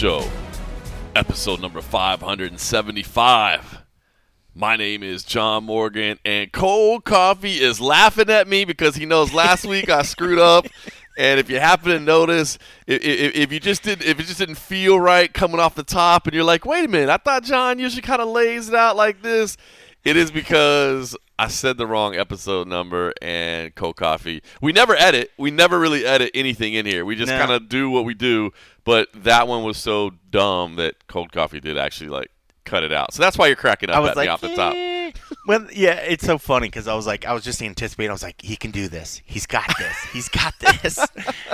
Show, episode number 575. My name is John Morgan, and Cold Coffee is laughing at me because he knows last week I screwed up. And if you happen to notice, if it just didn't feel right coming off the top, and you're like, wait a minute, I thought John usually kind of lays it out like this. It is because I said the wrong episode number, and Cold Coffee. We never edit. We never really edit anything in here. We just kind of do what we do. But that one was so dumb that Cold Coffee did actually cut it out. So that's why you're cracking up at me off the top. Well, yeah, it's so funny because I was just anticipating. I was like, he can do this. He's got this. He's got this.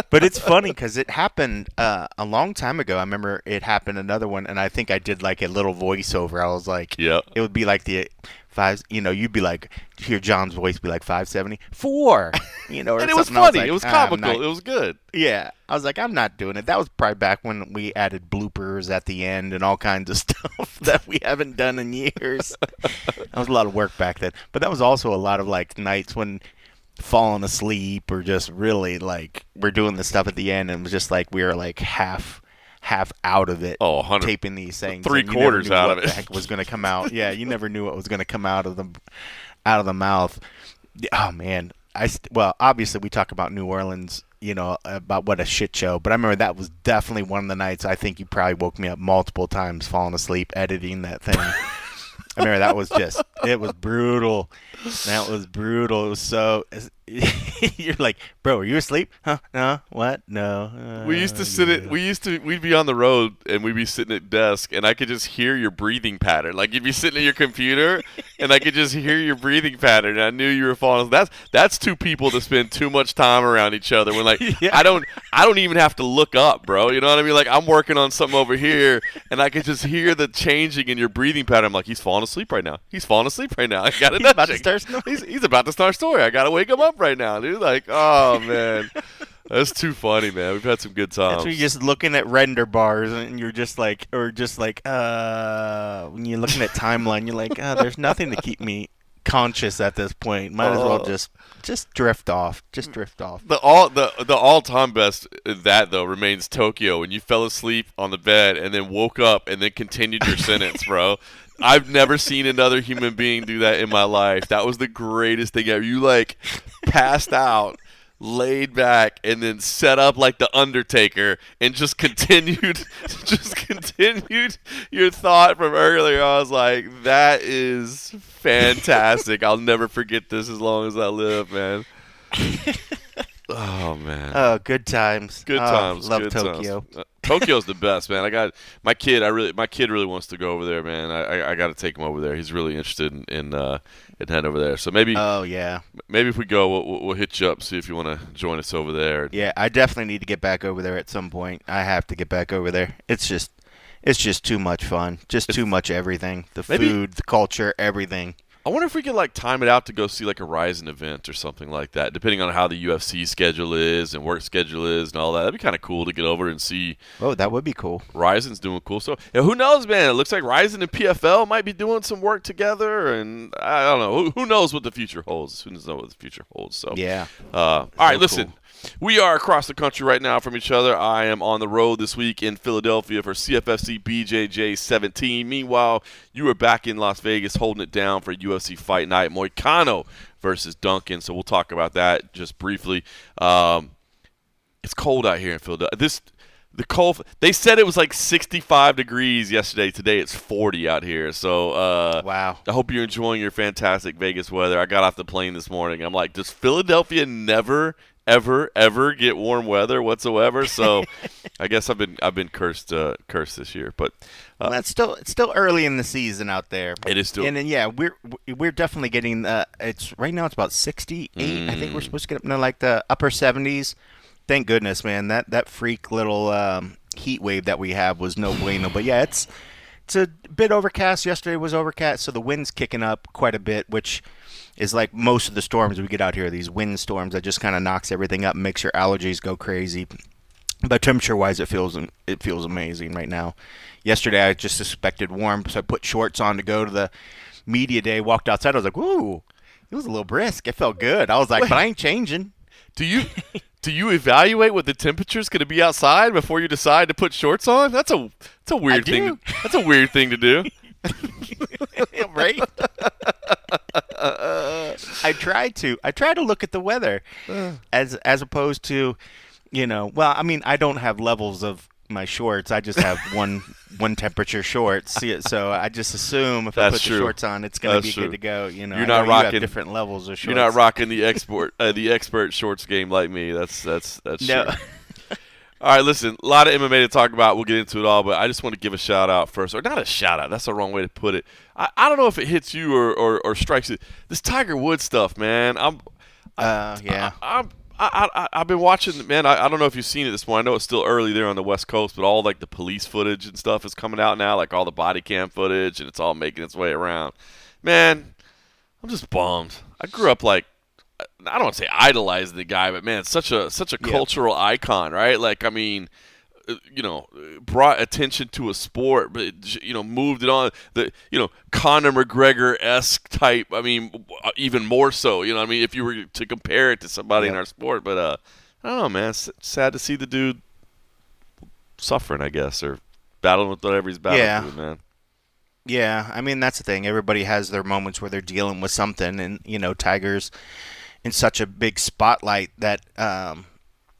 But it's funny because it happened a long time ago. I remember it happened another one, and I think I did like a little voiceover. I was like, yep. It would be like the five, you'd be like, hear John's voice be like 574, or and it was funny. It was comical. It was good. Yeah. I was like, I'm not doing it. That was probably back when we added bloopers at the end and all kinds of stuff that we haven't done in years. That was a lot of work back then. But that was also a lot of nights when falling asleep or just really we're doing the stuff at the end, and it was just we were half out of it. Oh, taping these things. 3/4 out of it. What the heck was going to come out? Yeah, you never knew what was going to come out of the mouth. Oh man, obviously we talk about New Orleans, about what a shit show. But I remember that was definitely one of the nights I think you probably woke me up multiple times falling asleep editing that thing. I remember that was it was brutal. That was brutal. It was so. You're like, bro, are you asleep? Huh? No. What? No. We'd be on the road and we'd be sitting at desk, and I could just hear your breathing pattern. You'd be sitting at your computer, and I could just hear your breathing pattern. And I knew you were falling. That's two people that spend too much time around each other. When yeah. I don't even have to look up, bro. You know what I mean? I'm working on something over here, and I could just hear the changing in your breathing pattern. I'm like, he's falling asleep right now. He's falling asleep right now. I got to nudge him. He's about to start story. I got to wake him up right now, dude. Oh man, that's too funny, man. We've had some good times. That's when you're just looking at render bars, and you're just when you're looking at timeline, you're like, there's nothing to keep me conscious at this point. Might as well just drift off. Just drift off. The all-time best in that though remains Tokyo, when you fell asleep on the bed and then woke up and then continued your sentence, bro. I've never seen another human being do that in my life. That was the greatest thing ever. You passed out, laid back, and then set up like the Undertaker and just continued your thought from earlier. I was like, that is fantastic. I'll never forget this as long as I live, man. Oh man. Oh, good times. Good times. Love good Tokyo. Times. Tokyo's the best, man. I got my kid. My kid really wants to go over there, man. I got to take him over there. He's really interested in heading over there. So maybe. Oh yeah. Maybe if we go, we'll hit you up, see if you want to join us over there. Yeah, I definitely need to get back over there at some point. I have to get back over there. It's just too much fun. Too much everything. The food, the culture, everything. I wonder if we could time it out to go see a Ryzen event or something like that, depending on how the UFC schedule is and work schedule is and all that. That'd be kind of cool to get over and see. Oh, that would be cool. Ryzen's doing cool. So who knows, man? It looks like Ryzen and PFL might be doing some work together, and I don't know. Who knows what the future holds? Who knows what the future holds? So yeah. All right, listen. Cool. We are across the country right now from each other. I am on the road this week in Philadelphia for CFFC BJJ 17. Meanwhile, you are back in Las Vegas holding it down for UFC Fight Night. Moicano versus Duncan. So we'll talk about that just briefly. It's cold out here in Philadelphia. They said it was 65 degrees yesterday. Today it's 40 out here. So wow. I hope you're enjoying your fantastic Vegas weather. I got off the plane this morning. I'm like, does Philadelphia never ever get warm weather whatsoever? So I guess I've been cursed this year. But well, it's still early in the season out there. It is still. And then we're definitely getting it's right now it's about 68. I think we're supposed to get up into the upper 70s. Thank goodness, man. That freak little heat wave that we have was no bueno. But yeah, it's a bit overcast. Yesterday was overcast, so the wind's kicking up quite a bit, which is like most of the storms we get out here, these wind storms that just kind of knocks everything up and makes your allergies go crazy. But temperature-wise, it feels amazing right now. Yesterday, I just suspected warm, so I put shorts on to go to the media day, walked outside. I was like, ooh, it was a little brisk. It felt good. I was like, but I ain't changing. Do do you evaluate what the temperature's going to be outside before you decide to put shorts on? That's a weird thing. That's a weird thing to do. Right? I try to look at the weather as opposed to, well, I mean, I don't have levels of my shorts. I just have one temperature shorts. So I just assume if I put the shorts on, it's going to be good to go. You're not rocking, you have different levels of shorts. You're not rocking the expert shorts game like me. That's no. true. All right, listen, a lot of MMA to talk about. We'll get into it all, but I just want to give a shout-out first. Or not a shout-out. That's the wrong way to put it. I don't know if it hits you or strikes you. This Tiger Woods stuff, man. I've been watching, man. I don't know if you've seen it this morning. I know it's still early there on the West Coast, but all, like, the police footage and stuff is coming out now, like all the body cam footage, and it's all making its way around. Man, I'm just bummed. I grew up, like, I don't want to say idolizing the guy, but man, such a cultural icon, right? Like, I mean, brought attention to a sport, but moved it on. The Conor McGregor-esque type. I mean, even more so. You know what I mean? If you were to compare it to somebody in our sport, but I don't know, man. It's sad to see the dude suffering, I guess, or battling with whatever he's battling with, man. Yeah, I mean, that's the thing. Everybody has their moments where they're dealing with something, and Tiger's in such a big spotlight that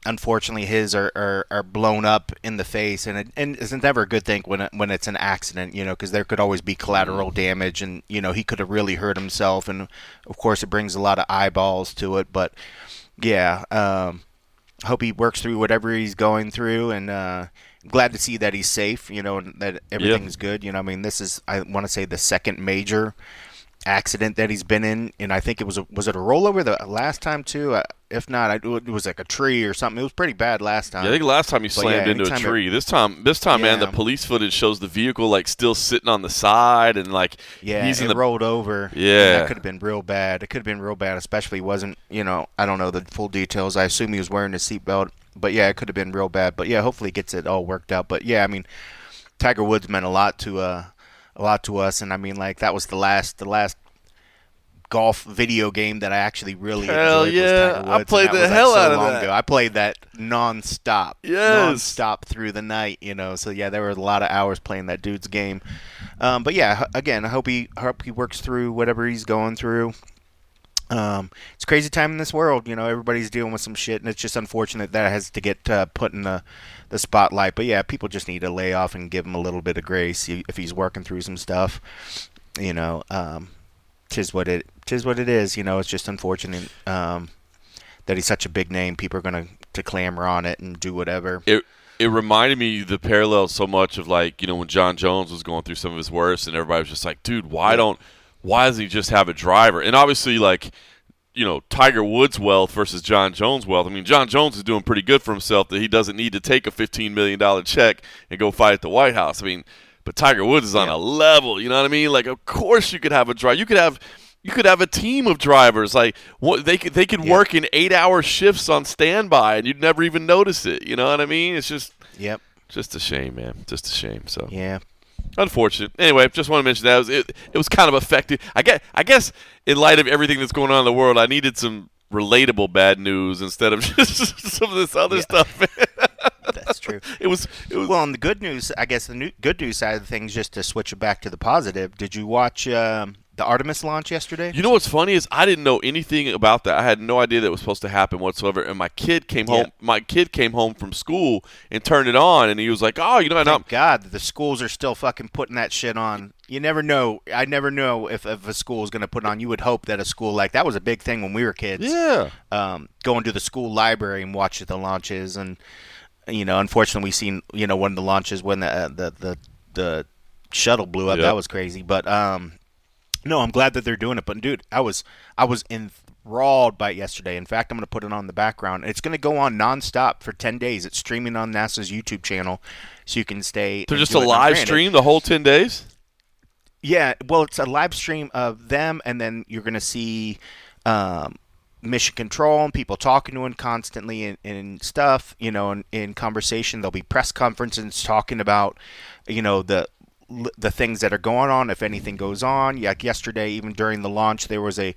unfortunately his are blown up in the face, and it's never a good thing when it's an accident, because there could always be collateral damage, and he could have really hurt himself, and of course it brings a lot of eyeballs to it. But yeah, hope he works through whatever he's going through, and glad to see that he's safe, and that everything's good. I mean, this is, I want to say, the second major accident that he's been in, and I think was it a rollover the last time too? If not, it was like a tree or something. It was pretty bad last time. Yeah, I think last time he slammed into a tree. This time, man, the police footage shows the vehicle like still sitting on the side, and like he's rolled over. Yeah, that could have been real bad. It could have been real bad, especially wasn't. I don't know the full details. I assume he was wearing a seatbelt, but yeah, it could have been real bad. But yeah, hopefully he gets it all worked out. But yeah, I mean, Tiger Woods meant a lot to us, and I mean, like, that was the last golf video game that I actually really enjoyed. Yeah, was Tiger Woods, I played the hell out of that. I played that nonstop. Yes, nonstop through the night. So yeah, there were a lot of hours playing that dude's game. But yeah, again, I hope he works through whatever he's going through. It's a crazy time in this world. Everybody's dealing with some shit, and it's just unfortunate that it has to get put in the spotlight. But yeah, people just need to lay off and give him a little bit of grace if he's working through some stuff. Tis what it is. It's just unfortunate that he's such a big name. People are going to clamor on it and do whatever. It reminded me the parallel so much of, like, when John Jones was going through some of his worst, and everybody was just like, dude, why doesn't he just have a driver? And obviously, like, Tiger Woods' wealth versus John Jones' wealth. I mean, John Jones is doing pretty good for himself that he doesn't need to take a $15 million check and go fight at the White House. I mean, but Tiger Woods is on a level, you know what I mean? Like, of course you could have a driver. You could have a team of drivers. Like, they could work in 8-hour shifts on standby, and you'd never even notice it. You know what I mean? It's just just a shame, man. Just a shame. So yeah. Unfortunate. Anyway, just want to mention that it was kind of effective. I guess in light of everything that's going on in the world, I needed some relatable bad news instead of just some of this other stuff. That's true. It was well, on the good news, I guess good news side of things, just to switch it back to the positive. Did you watch the Artemis launch yesterday? You know what's funny is I didn't know anything about that. I had no idea that it was supposed to happen whatsoever. And my kid came home. My kid came home from school and turned it on, and he was like, "Oh, thank God the schools are still fucking putting that shit on." You never know. I never know if a school is going to put it on. You would hope that a school like that was a big thing when we were kids. Yeah. Going to the school library and watch the launches, and unfortunately, we seen one of the launches when the shuttle blew up. Yep. That was crazy, but no, I'm glad that they're doing it. But dude, I was enthralled by it yesterday. In fact, I'm going to put it on the background. It's going to go on nonstop for 10 days. It's streaming on NASA's YouTube channel, so you can stay. They're just a live stream the whole 10 days? Yeah, well, it's a live stream of them, and then you're going to see mission control and people talking to him constantly and stuff, in conversation. There'll be press conferences talking about, the things that are going on, if anything goes on. Like yesterday, even during the launch, there was a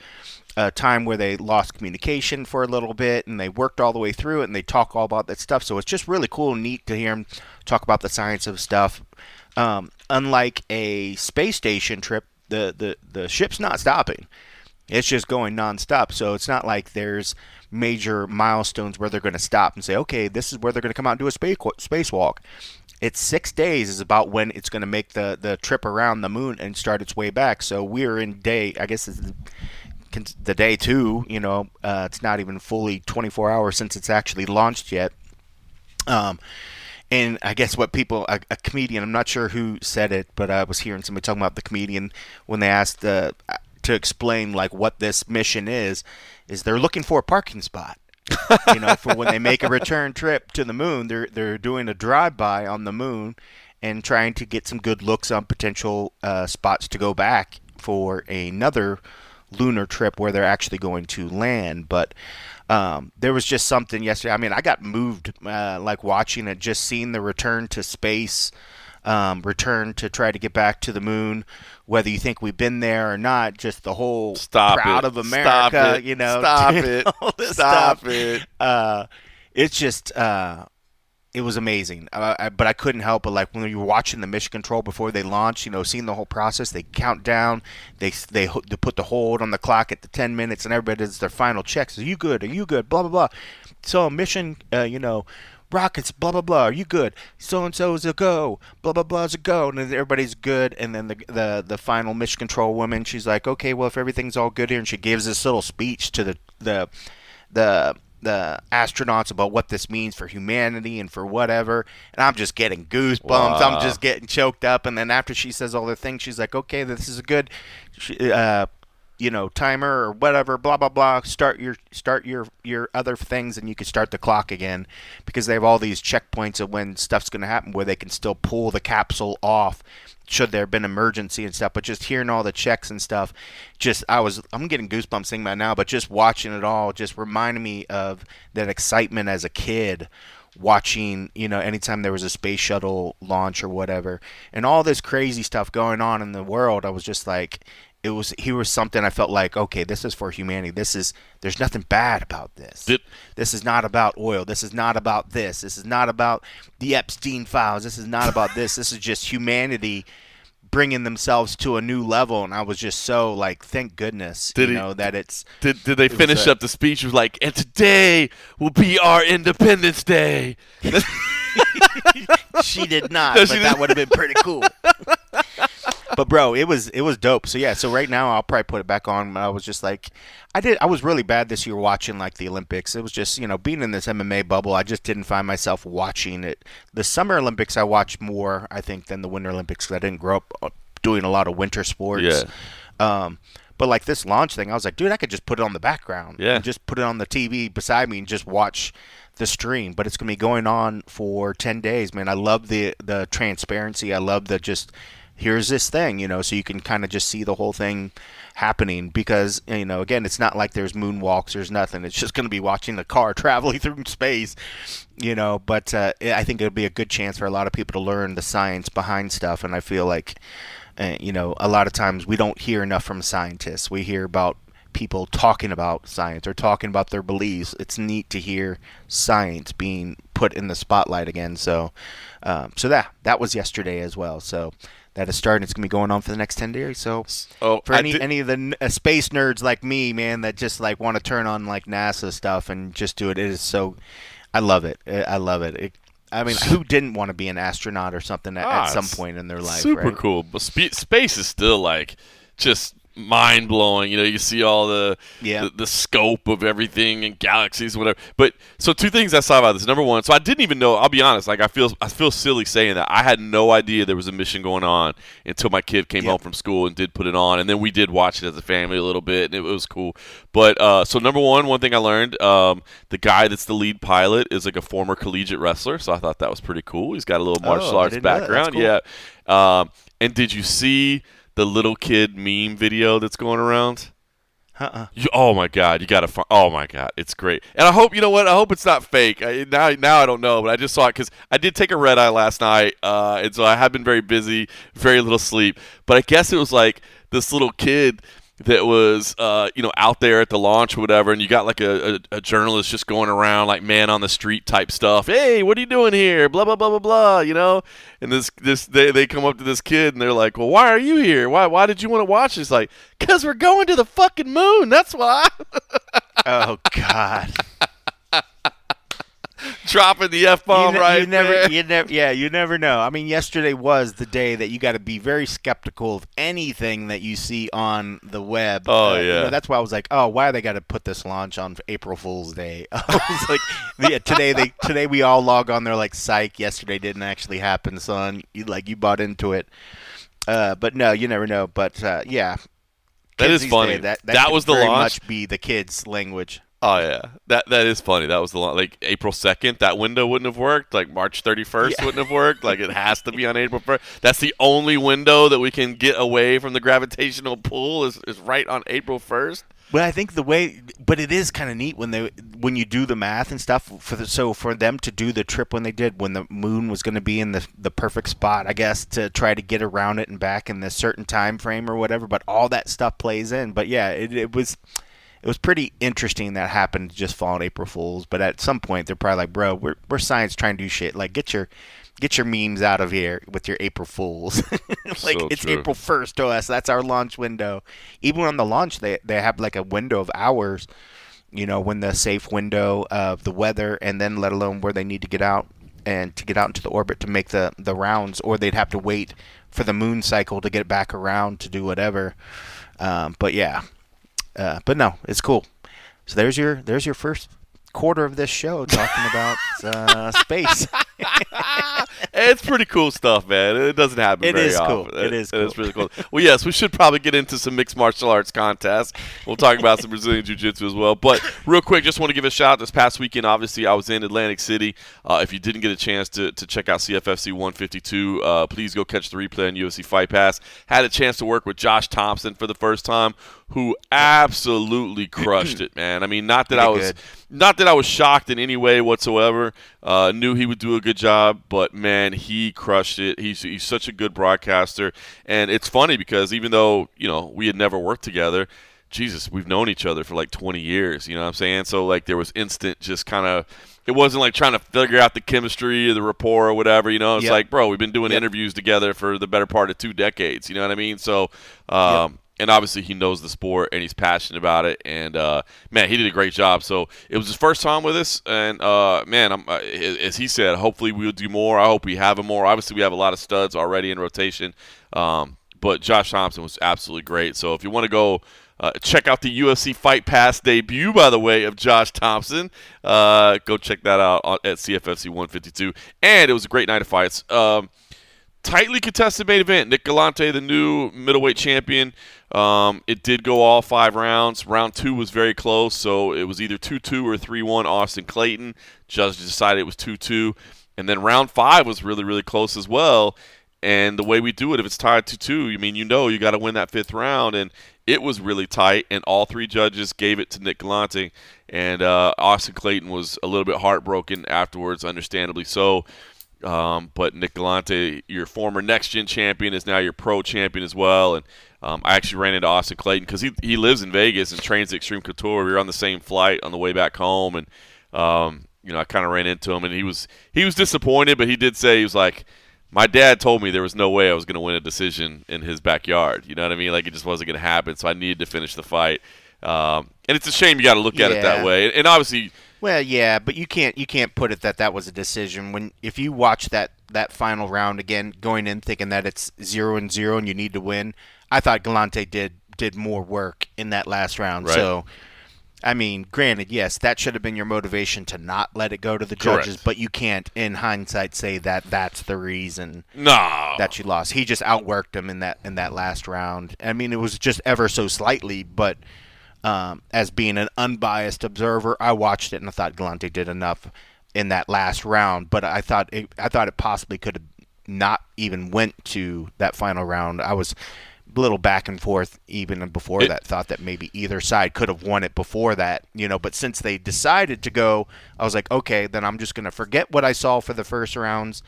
a time where they lost communication for a little bit, and they worked all the way through it, and they talk all about that stuff. So it's just really cool and neat to hear them talk about the science of stuff. Unlike a space station trip, the ship's not stopping. It's just going nonstop. So it's not like there's major milestones where they're going to stop and say, okay, this is where they're going to come out and do a spacewalk. It's 6 days is about when it's going to make the trip around the moon and start its way back. So we're in day, I guess it's the day 2. It's not even fully 24 hours since it's actually launched yet. And I guess what people, a comedian, I'm not sure who said it, but I was hearing somebody talking about the comedian when they asked to explain like what this mission is they're looking for a parking spot. For when they make a return trip to the moon, they're doing a drive-by on the moon and trying to get some good looks on potential spots to go back for another lunar trip where they're actually going to land. But there was just something yesterday. I mean, I got moved like watching it, just seeing the return to space, return to try to get back to the moon, whether you think we've been there or not, just the whole proud of America, Stop it. It's just, it was amazing. But I couldn't help but, like, when you were watching the mission control before they launch, seeing the whole process, they count down, they put the hold on the clock at the 10 minutes, and everybody does their final checks. Are you good? Are you good? Blah, blah, blah. So mission, rockets, blah, blah, blah. Are you good? So-and-so is a go. Blah, blah, blah is a go. And then everybody's good. And then the final mission control woman, she's like, okay, well, if everything's all good here. And she gives this little speech to the astronauts about what this means for humanity and for whatever. And I'm just getting goosebumps. Wow. I'm just getting choked up. And then after she says all the things, she's like, okay, this is a good timer or whatever, blah blah blah. Start your other things, and you can start the clock again, because they have all these checkpoints of when stuff's going to happen where they can still pull the capsule off should there have been emergency and stuff. But just hearing all the checks and stuff, I'm getting goosebumps thinking about it now. But just watching it all just reminded me of that excitement as a kid, watching, anytime there was a space shuttle launch or whatever, and all this crazy stuff going on in the world. I was just like, here was something I felt like, okay, this is for humanity. There's nothing bad about this. This is not about oil. This is not about this. This is not about the Epstein files. This is not about this. This is just humanity bringing themselves to a new level. And I was just so like, thank goodness, that it's. Did they finish up the speech? It was like, and today will be our Independence Day. She did not, but that would have been pretty cool. But bro, it was dope. So yeah, so right now I'll probably put it back on. I was just like, I was really bad this year watching like the Olympics. It was just, being in this MMA bubble, I just didn't find myself watching it. The Summer Olympics I watched more, I think, than the Winter Olympics, because I didn't grow up doing a lot of winter sports. Yeah. But like this launch thing, I was like, dude, I could just put it on the background. Yeah. And just put it on the TV beside me and just watch the stream. But it's going to be going on for 10 days, man. I love the transparency. I love the just, here's this thing, so you can kind of just see the whole thing happening, because, again, it's not like there's moonwalks, there's nothing. It's just going to be watching the car traveling through space, but I think it'll be a good chance for a lot of people to learn the science behind stuff. And I feel like, a lot of times we don't hear enough from scientists. We hear about people talking about science or talking about their beliefs. It's neat to hear science being put in the spotlight again. So that was yesterday as well. So that is starting. It's going to be going on for the next 10 days. So for any of the space nerds like me, man, that just like want to turn on like NASA stuff and just do it, it is so, I love it. I love it. I mean, who didn't want to be an astronaut or something at some point in their life? Super right? cool. But space is still like just mind blowing. You see all the scope of everything and galaxies, whatever. But so two things I saw about this. Number one, so I didn't even know. I'll be honest. Like I feel silly saying that. I had no idea there was a mission going on until my kid came home from school and did put it on, and then we did watch it as a family a little bit, and it was cool. But so number one thing I learned, the guy that's the lead pilot is like a former collegiate wrestler, so I thought that was pretty cool. He's got a little martial arts background. Cool. Yeah. And did you see the little kid meme video that's going around? Oh my God, you gotta find. Oh my God, it's great. And I hope, I hope it's not fake. Now I don't know, but I just saw it because I did take a red eye last night, and so I have been very busy, very little sleep. But I guess it was like this little kid that was, out there at the launch or whatever, and you got like a journalist just going around like man on the street type stuff. Hey, what are you doing here? Blah blah blah blah blah. And they come up to this kid and they're like, well, why are you here? Why did you want to watch this? Like, 'cause we're going to the fucking moon. That's why. Oh God. Dropping the F-bomb You never know. I mean, yesterday was the day that you got to be very skeptical of anything that you see on the web. Oh, yeah. That's why I was like, oh, why they got to put this launch on April Fool's Day? I was like, today we all log on there like, psych, yesterday didn't actually happen, son. You bought into it. But no, you never know. But, yeah. That is funny. That was the very launch. Much be the kids' language. Oh yeah, that is funny. That was the like April 2nd. That window wouldn't have worked. Like March 31st wouldn't have worked. Like it has to be on April 1st. That's the only window that we can get away from the gravitational pull is right on April 1st. Well, I think but it is kind of neat when you do the math and stuff. For them to do the trip when they did, when the moon was going to be in the perfect spot, I guess, to try to get around it and back in this certain time frame or whatever. But all that stuff plays in. But yeah, it was. It was pretty interesting that happened to just fall on April Fools, but at some point they're probably like, "Bro, we're science trying to do shit. Like, get your memes out of here with your April Fools." Like, so it's true. April 1st to us. That's our launch window. Even on the launch, they have like a window of hours. When the safe window of the weather, and then let alone where they need to get out and to get out into the orbit to make the rounds, or they'd have to wait for the moon cycle to get back around to do whatever. But yeah. But no, it's cool. So there's your first quarter of this show talking about space. It's pretty cool stuff, man. It doesn't happen very often. Cool. It is cool. It's really cool. Well, yes, we should probably get into some mixed martial arts contests. We'll talk about some Brazilian Jiu-Jitsu as well. But real quick, just want to give a shout out. This past weekend, obviously, I was in Atlantic City. If you didn't get a chance to check out CFFC 152, please go catch the replay on UFC Fight Pass. Had a chance to work with Josh Thompson for the first time, who absolutely crushed it, man. I mean, not that I was shocked in any way whatsoever. Knew he would do a good job, but man, he crushed it. He's such a good broadcaster, and it's funny because even though we had never worked together, Jesus, we've known each other for like 20 years. You know what I'm saying? So like there was instant, just kind of. It wasn't like trying to figure out the chemistry or the rapport or whatever. It's like, bro, we've been doing interviews together for the better part of 2 decades. You know what I mean? So. And obviously he knows the sport and he's passionate about it. And, man, he did a great job. So it was his first time with us. And, man, as he said, hopefully we'll do more. I hope we have him more. Obviously we have a lot of studs already in rotation. But Josh Thompson was absolutely great. So if you want to go check out the UFC Fight Pass debut, by the way, of Josh Thompson, go check that out at CFFC 152. And it was a great night of fights. Tightly contested main event. Nick Galante, the new middleweight champion. It did go all 5 rounds. Round 2 was very close, so it was either 2-2 or 3-1 Austin Clayton. Judge decided it was 2-2. And then round 5 was really, really close as well. And the way we do it, if it's tied 2-2, you got to win that 5th round. And it was really tight, and all 3 judges gave it to Nick Galante. And Austin Clayton was a little bit heartbroken afterwards, understandably so. But Nick Galante, your former Next Gen champion, is now your pro champion as well. And I actually ran into Austin Clayton because he lives in Vegas and trains at Extreme Couture. We were on the same flight on the way back home, and I kind of ran into him, and he was disappointed, but he did say, he was like, my dad told me there was no way I was going to win a decision in his backyard. You know what I mean? Like, it just wasn't going to happen, so I needed to finish the fight. And it's a shame you got to look at it that way. And obviously, well, yeah, but you can't put it that was a decision if you watch that final round again, going in thinking that it's 0-0 and you need to win. I thought Galante did more work in that last round. Right. So, I mean, granted, yes, that should have been your motivation to not let it go to the judges, Correct. But you can't, in hindsight, say that that's the reason that you lost. He just outworked him in that last round. I mean, it was just ever so slightly, but. As being an unbiased observer, I watched it and I thought Galante did enough in that last round. But I thought it possibly could have not even went to that final round. I was a little back and forth even before that. Thought that maybe either side could have won it before that, But since they decided to go, I was like, okay, then I'm just going to forget what I saw for the first rounds,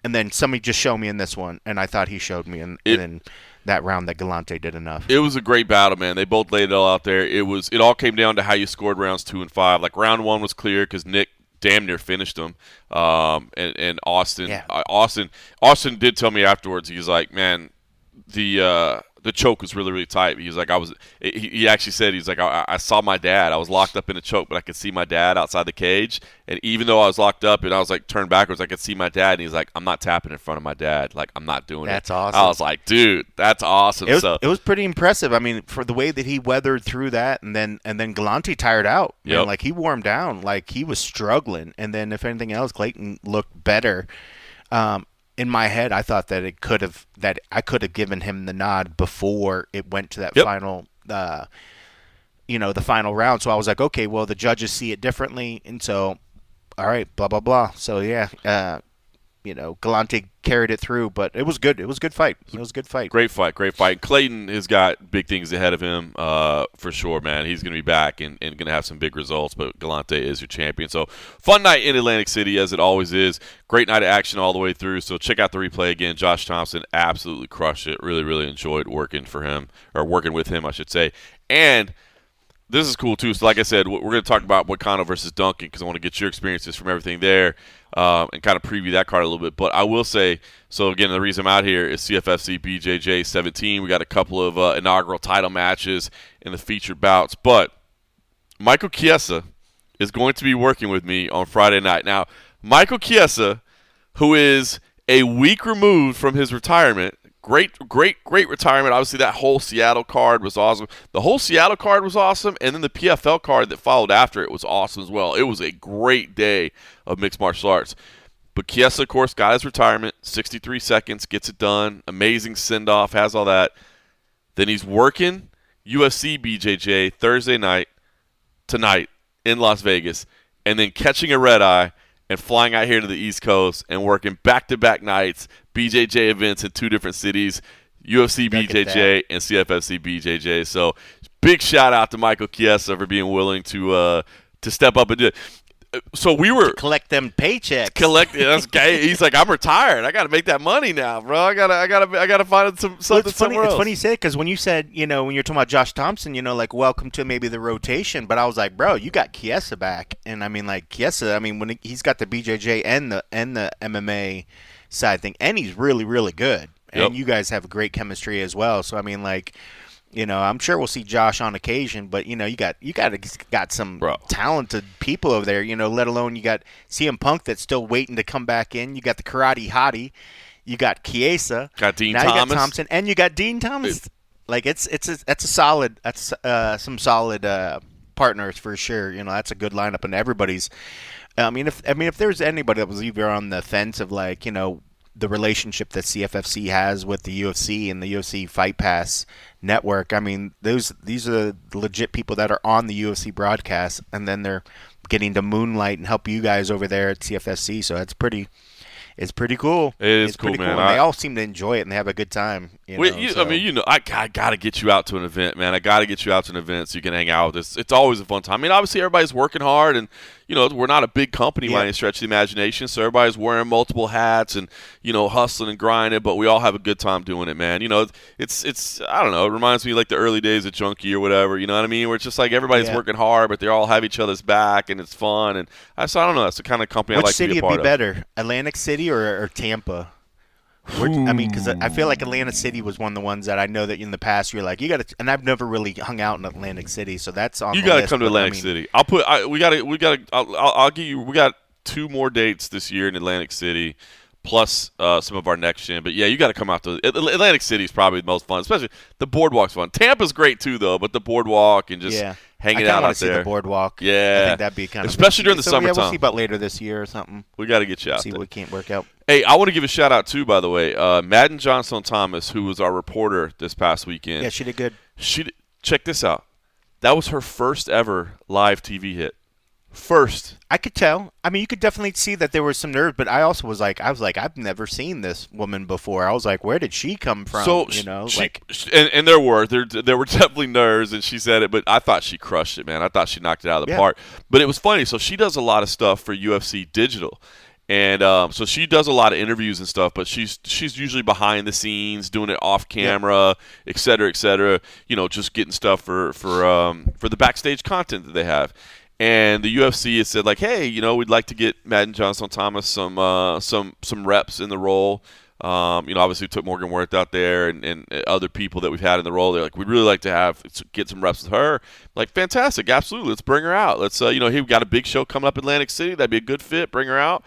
and then somebody just show me in this one. And I thought he showed me, and then that round that Galante did enough. It was a great battle, man. They both laid it all out there. It all came down to how you scored rounds 2 and 5. Like round 1 was clear because Nick damn near finished him. And Austin, Yeah. Austin did tell me afterwards. He was like, man, the choke was really, really tight. He was like, he actually said, he's like, I saw my dad. I was locked up in a choke, but I could see my dad outside the cage. And even though I was locked up and I was like turned backwards, I could see my dad. And he's like, I'm not tapping in front of my dad. Like, I'm not doing That's it. awesome. I was like, dude, that's awesome. It was pretty impressive. I mean, for the way that he weathered through that, and then Galante tired out. Yep. Man, like he warmed down, like he was struggling. And then if anything else, Clayton looked better. In my head, I thought that I could have given him the nod before it went to that final, the final round. So I was like, okay, well, the judges see it differently, and so, all right, blah blah blah. So yeah, Galante carried it through, but it was good. It was a good fight. It was a good fight. Great fight. Clayton has got big things ahead of him, for sure, man. He's going to be back and going to have some big results, but Galante is your champion. So, fun night in Atlantic City, as it always is. Great night of action all the way through. So, check out the replay again. Josh Thompson absolutely crushed it. Really, really enjoyed working with him, I should say. And this is cool, too. So, like I said, we're going to talk about Moicano versus Duncan because I want to get your experiences from everything there and kind of preview that card a little bit. But I will say, so again, the reason I'm out here is CFFC BJJ 17. We got a couple of inaugural title matches in the featured bouts. But Michael Chiesa is going to be working with me on Friday night. Now, Michael Chiesa, who is a week removed from his retirement, Great retirement. Obviously, that whole Seattle card was awesome. The whole Seattle card was awesome, and then the PFL card that followed after it was awesome as well. It was a great day of mixed martial arts. But Chiesa, of course, got his retirement, 63 seconds, gets it done, amazing send-off, has all that. Then he's working UFC BJJ Thursday night, tonight, in Las Vegas, and then catching a red-eye and flying out here to the East Coast and working back-to-back nights, BJJ events in 2 different cities, UFC BJJ and CFFC BJJ. So big shout-out to Michael Chiesa for being willing to step up and do it. So we were collect them paychecks. That's gay. He's like, I'm retired. I got to make that money now, bro. I gotta find something somewhere else. It's funny you say it because when you said, when you're talking about Josh Thompson, like welcome to maybe the rotation, but I was like, bro, you got Chiesa back, and I mean like Chiesa. I mean when he's got the BJJ and the MMA side thing, and he's really really good, and you guys have a great chemistry as well. So I mean like. I'm sure we'll see Josh on occasion, but you got some talented people over there. Let alone you got CM Punk that's still waiting to come back in. You got the Karate Hottie, you got Chiesa, got Dean now Thomas, you got Thompson, and you got Dean Thomas. Some solid partners for sure. That's a good lineup, and everybody's. If there's anybody that was either on the fence of the relationship that CFFC has with the UFC and the UFC Fight Pass network. I mean, these are the legit people that are on the UFC broadcast, and then they're getting to moonlight and help you guys over there at CFFC. So it's pretty cool. It's cool, man. Cool. And they all seem to enjoy it and they have a good time. I gotta get you out to an event, man. I gotta get you out to an event so you can hang out with us. It's always a fun time. I mean, obviously everybody's working hard, and we're not a big company by any stretch of the imagination, so everybody's wearing multiple hats and hustling and grinding, but we all have a good time doing it, man. It's I don't know. It reminds me like the early days of Junkie or whatever. You know what I mean? Where it's just like everybody's working hard, but they all have each other's back, and it's fun. And I don't know. That's the kind of company I like to be a part of. Which city would be better, Atlantic City or Tampa? Because I feel like Atlantic City was one of the ones that I know that in the past you're like, you got to, and I've never really hung out in Atlantic City, so that's on. You got to come to Atlantic City. I'll give you. We got 2 more dates this year in Atlantic City, plus some of our next gen. But yeah, you got to come out to Atlantic City is probably the most fun, especially the boardwalk's fun. Tampa's great too, though, but the boardwalk and just hanging out out see there. The boardwalk. Yeah, I think that'd be kind of especially during the summertime. We'll see about later this year or something. We got to get you out. See there. what can't work out. Hey, I want to give a shout out too, by the way, Madden Johnson Thomas, who was our reporter this past weekend. Yeah, she did good. Check this out. That was her first ever live TV hit. First. I could tell. I mean, you could definitely see that there was some nerves, but I also was like, I've never seen this woman before. I was like, where did she come from? So, and there were definitely nerves, and she said it, but I thought she crushed it, man. I thought she knocked it out of the park. But it was funny. So she does a lot of stuff for UFC Digital. And so she does a lot of interviews and stuff, but she's usually behind the scenes, doing it off camera, et cetera, just getting stuff for the backstage content that they have. And the UFC has said, like, hey, we'd like to get Madden Johnson Thomas some reps in the role. Obviously we took Morgan Worth out there and other people that we've had in the role. They're like, we'd really like to get some reps with her. Like, fantastic, absolutely. Let's bring her out. Let's, we've got a big show coming up in Atlantic City. That'd be a good fit. Bring her out.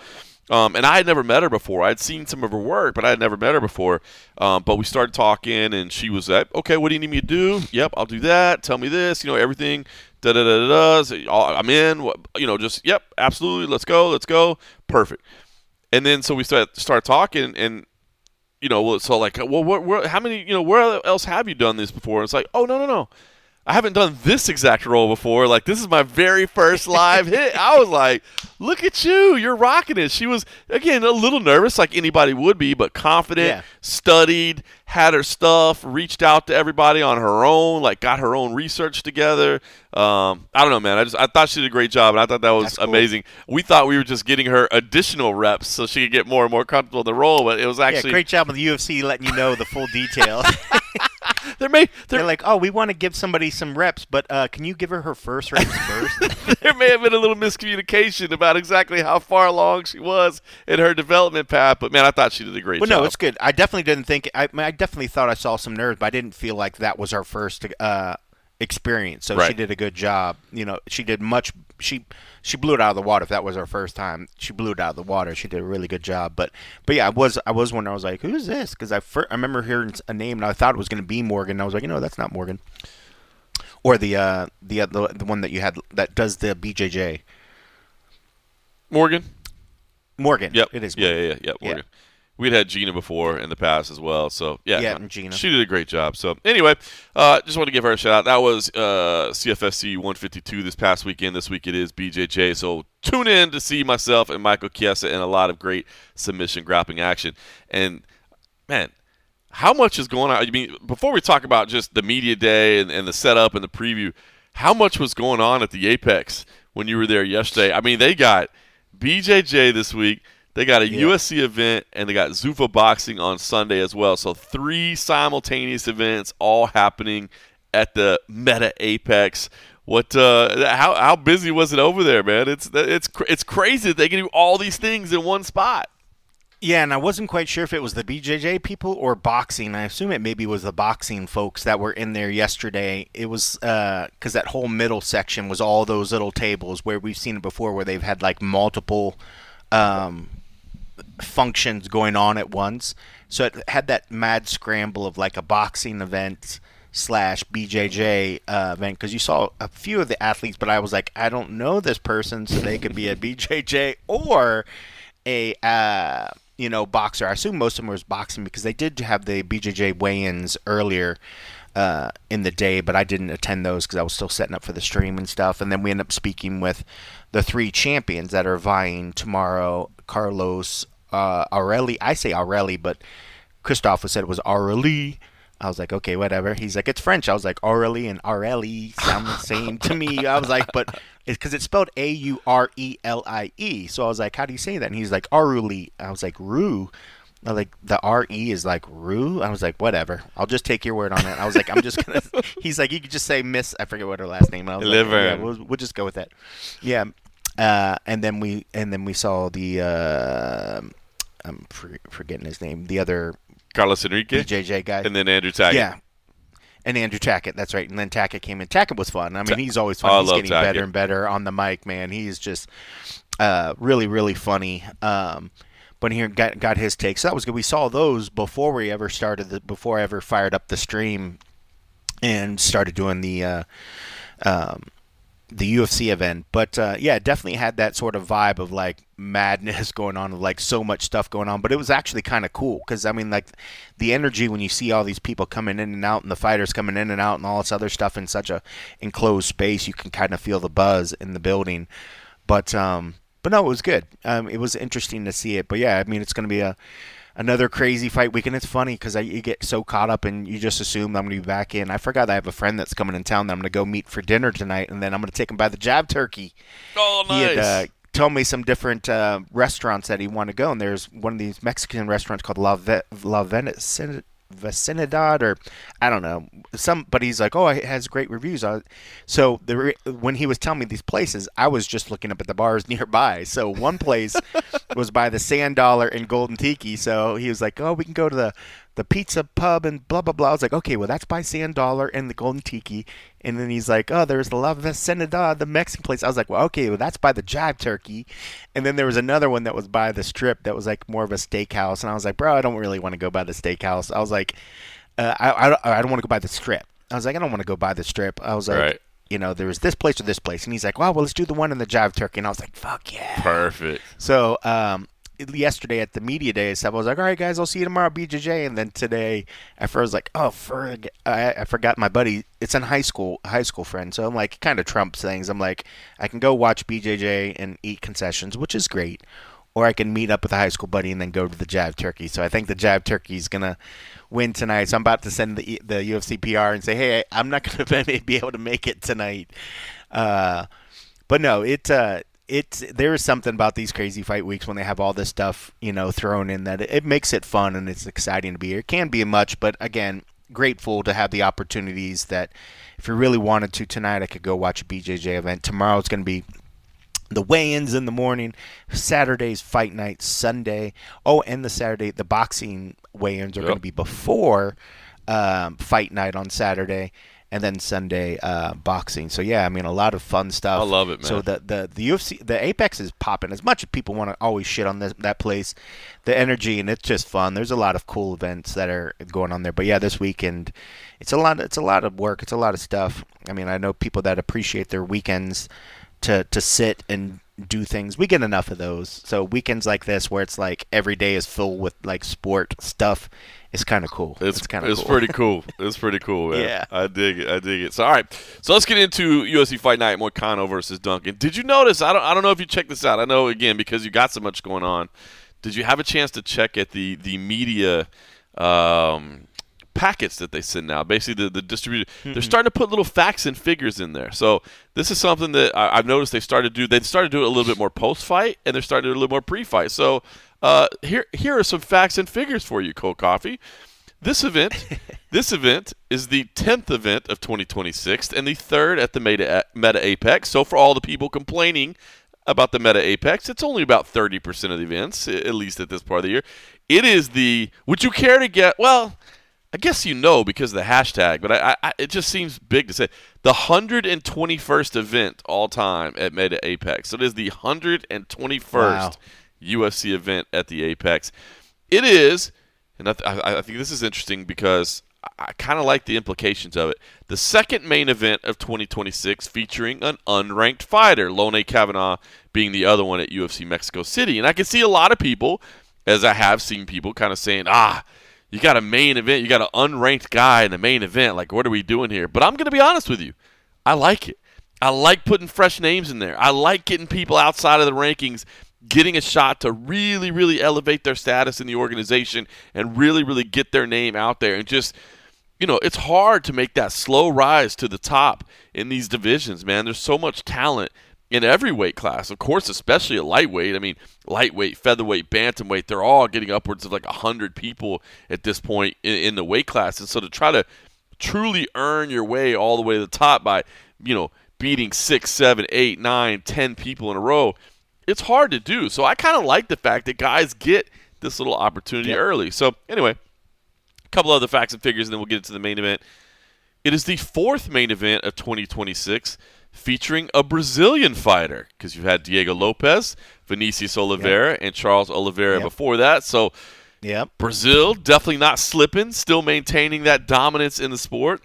And I had never met her before. I'd seen some of her work, but I had never met her before. But we started talking, and she was like, okay, what do you need me to do? Yep, I'll do that. Tell me this, everything. I'm in. Yep, absolutely. Let's go. Perfect. And then so we start talking, and so like, well, how many, where else have you done this before? And it's like, oh, no. I haven't done this exact role before. Like, this is my very first live hit. I was like, look at you. You're rocking it. She was, again, a little nervous like anybody would be, but confident, studied, had her stuff, reached out to everybody on her own, like got her own research together. I don't know, man. I thought she did a great job, and I thought that was amazing. We thought we were just getting her additional reps so she could get more and more comfortable in the role, but it was actually great job with the UFC letting you know the full details. They're like, oh, we want to give somebody some reps, but can you give her first reps first? There may have been a little miscommunication about exactly how far along she was in her development path, but man, I thought she did a great job. No, it's good. I definitely didn't think. I definitely thought I saw some nerves, but I didn't feel like that was our first experience. So she did a good job. She did much. She blew it out of the water. If that was our first time, she blew it out of the water. She did a really good job. But yeah, I was wondering. I was like, who's this? Because I remember hearing a name and I thought it was going to be Morgan. And I was like, that's not Morgan. Or the one that you had that does the BJJ. Morgan. Yep. It is. Morgan. Yeah. Morgan. We'd had Gina before in the past as well, so and Gina. She did a great job. So anyway, just want to give her a shout out. That was CFFC 152 this past weekend. This week it is BJJ. So tune in to see myself and Michael Chiesa in a lot of great submission grappling action. And man, how much is going on? I mean, before we talk about just the media day and the setup and the preview, how much was going on at the Apex when you were there yesterday? I mean, they got BJJ this week. They got a UFC event, and they got Zuffa Boxing on Sunday as well. So 3 simultaneous events all happening at the Meta Apex. How busy was it over there, man? It's crazy that they can do all these things in one spot. Yeah, and I wasn't quite sure if it was the BJJ people or boxing. I assume it maybe was the boxing folks that were in there yesterday. It was because that whole middle section was all those little tables where we've seen it before, where they've had like multiple functions going on at once. So it had that mad scramble of like a boxing event / BJJ event, because you saw a few of the athletes, but I was like, I don't know this person, so they could be a BJJ or a boxer. I assume most of them was boxing because they did have the BJJ weigh-ins earlier in the day, but I didn't attend those because I was still setting up for the stream and stuff. And then we ended up speaking with the 3 champions that are vying tomorrow. Carlos Aureli. I say Aureli, but Christophe said it was Aureli. I was like, okay, whatever. He's like, it's French. I was like, Aureli and Aureli sound the same to me. I was like, but it's because it's spelled Aurelie. So I was like, how do you say that? And he's like, Aureli. I was like, Rue. I was like, the R-E is like Rue? I was like, whatever. I'll just take your word on it. I was like, I'm just going to... He's like, you could just say Miss... I forget what her last name. I was like, yeah, we'll just go with that. Yeah. And then we saw the... I'm forgetting his name. The other... Carlos Enrique? BJJ guy. And then Andrew Tackett. Yeah. And Andrew Tackett, that's right. And then Tackett came in. Tackett was fun. I mean, he's always fun. He's getting better and better on the mic, man. He's just really, really funny. But here got his take. So that was good. We saw those before we ever started, before I ever fired up the stream and started doing the UFC event. But yeah, it definitely had that sort of vibe of like madness going on, of like so much stuff going on. But it was actually kind of cool because I mean, like the energy when you see all these people coming in and out and the fighters coming in and out and all this other stuff in such a enclosed space, you can kind of feel the buzz in the building. But no, it was good. It was interesting to see it. But yeah, I mean, it's going to be another crazy fight weekend. It's funny because you get so caught up and you just assume I'm going to be back in. I forgot I have a friend that's coming in town that I'm going to go meet for dinner tonight, and then I'm going to take him by the Jab Turkey. Oh, nice. He had told me some different restaurants that he wanted to go, and there's one of these Mexican restaurants called La Vecinidad, or I don't know, but he's like, oh, it has great reviews. So when he was telling me these places, I was just looking up at the bars nearby. So one place was by the Sand Dollar and Golden Tiki. So he was like, oh, we can go to the pizza pub and blah blah blah. I was like, okay, well that's by Sand Dollar and the Golden Tiki. And then he's like, oh, there's the La Vecinidad, the Mexican place. I was like, well, okay, well that's by the Jive Turkey. And then there was another one that was by the Strip that was like more of a steakhouse. And I was like, bro, I don't really want to go by the steakhouse. I was like, I don't want to go by the Strip. I was like, I don't want to go by the Strip. I was like, right. There was this place or this place. And he's like, well, let's do the one in the Jive Turkey. And I was like, fuck yeah. Perfect. So yesterday at the media day, I was like, all right, guys, I'll see you tomorrow, BJJ. And then today, I was like, oh, I forgot my buddy. It's a high school friend. So I'm like, kind of trumps things. I'm like, I can go watch BJJ and eat concessions, which is great. Or I can meet up with a high school buddy and then go to the Jive Turkey. So I think the Jive Turkey is going to win tonight. So I'm about to send the UFC PR and say, hey, I'm not going to be able to make it tonight. But no, there is something about these crazy fight weeks when they have all this stuff, thrown in that it makes it fun and it's exciting to be here. It can be much, but again, grateful to have the opportunities that if you really wanted to tonight, I could go watch a BJJ event. Tomorrow it's going to be the weigh-ins in the morning. Saturday's fight night. Sunday. Oh, and the boxing weigh-ins are going to be before fight night on Saturday. And then Sunday boxing. So yeah, I mean a lot of fun stuff. I love it, man. So the UFC, the Apex is popping. As much as people want to always shit on that place, the energy and it's just fun. There's a lot of cool events that are going on there. But yeah, this weekend, it's a lot of work. It's a lot of stuff. I mean, I know people that appreciate their weekends to sit and do things. We get enough of those. So weekends like this, where it's like every day is filled with like sport stuff. It's kind of cool. It's pretty cool. It's pretty cool, man. Yeah. I dig it. So, all right. So, let's get into UFC Fight Night, Moicano versus Duncan. Did you notice, I don't know if you checked this out. I know, again, because you got so much going on, did you have a chance to check at the media packets that they send now? Basically, the distributor, they're starting to put little facts and figures in there. So, this is something that I've noticed they started to do it a little bit more post-fight, and they're starting to do it a little more pre-fight. So, here are some facts and figures for you, Cold Coffee. This event is the 10th event of 2026 and the third at the Meta Apex. So for all the people complaining about the Meta Apex, it's only about 30% of the events, at least at this part of the year. It is would you care to get, well, I guess because of the hashtag, but it just seems big to say, the 121st event all time at Meta Apex. So it is the 121st UFC event at the Apex. It is, and I think this is interesting because I kind of like the implications of it, the second main event of 2026 featuring an unranked fighter, Lone Kavanaugh being the other one at UFC Mexico City. And I can see a lot of people, as I have seen people, kind of saying, you got a main event, you got an unranked guy in the main event, like what are we doing here? But I'm going to be honest with you, I like it. I like putting fresh names in there. I like getting people outside of the rankings getting a shot to really, really elevate their status in the organization and really, really get their name out there. And just, it's hard to make that slow rise to the top in these divisions, man. There's so much talent in every weight class. Of course, especially at lightweight. I mean, lightweight, featherweight, bantamweight, they're all getting upwards of like 100 people at this point in the weight class. And so to try to truly earn your way all the way to the top by, beating 6, 7, 8, 9, 10 people in a row, it's hard to do. So I kind of like the fact that guys get this little opportunity early. So anyway, a couple other facts and figures, and then we'll get into the main event. It is the fourth main event of 2026 featuring a Brazilian fighter, because you've had Diego Lopes, Vinicius Oliveira, and Charles Oliveira before that. So Brazil definitely not slipping, still maintaining that dominance in the sport.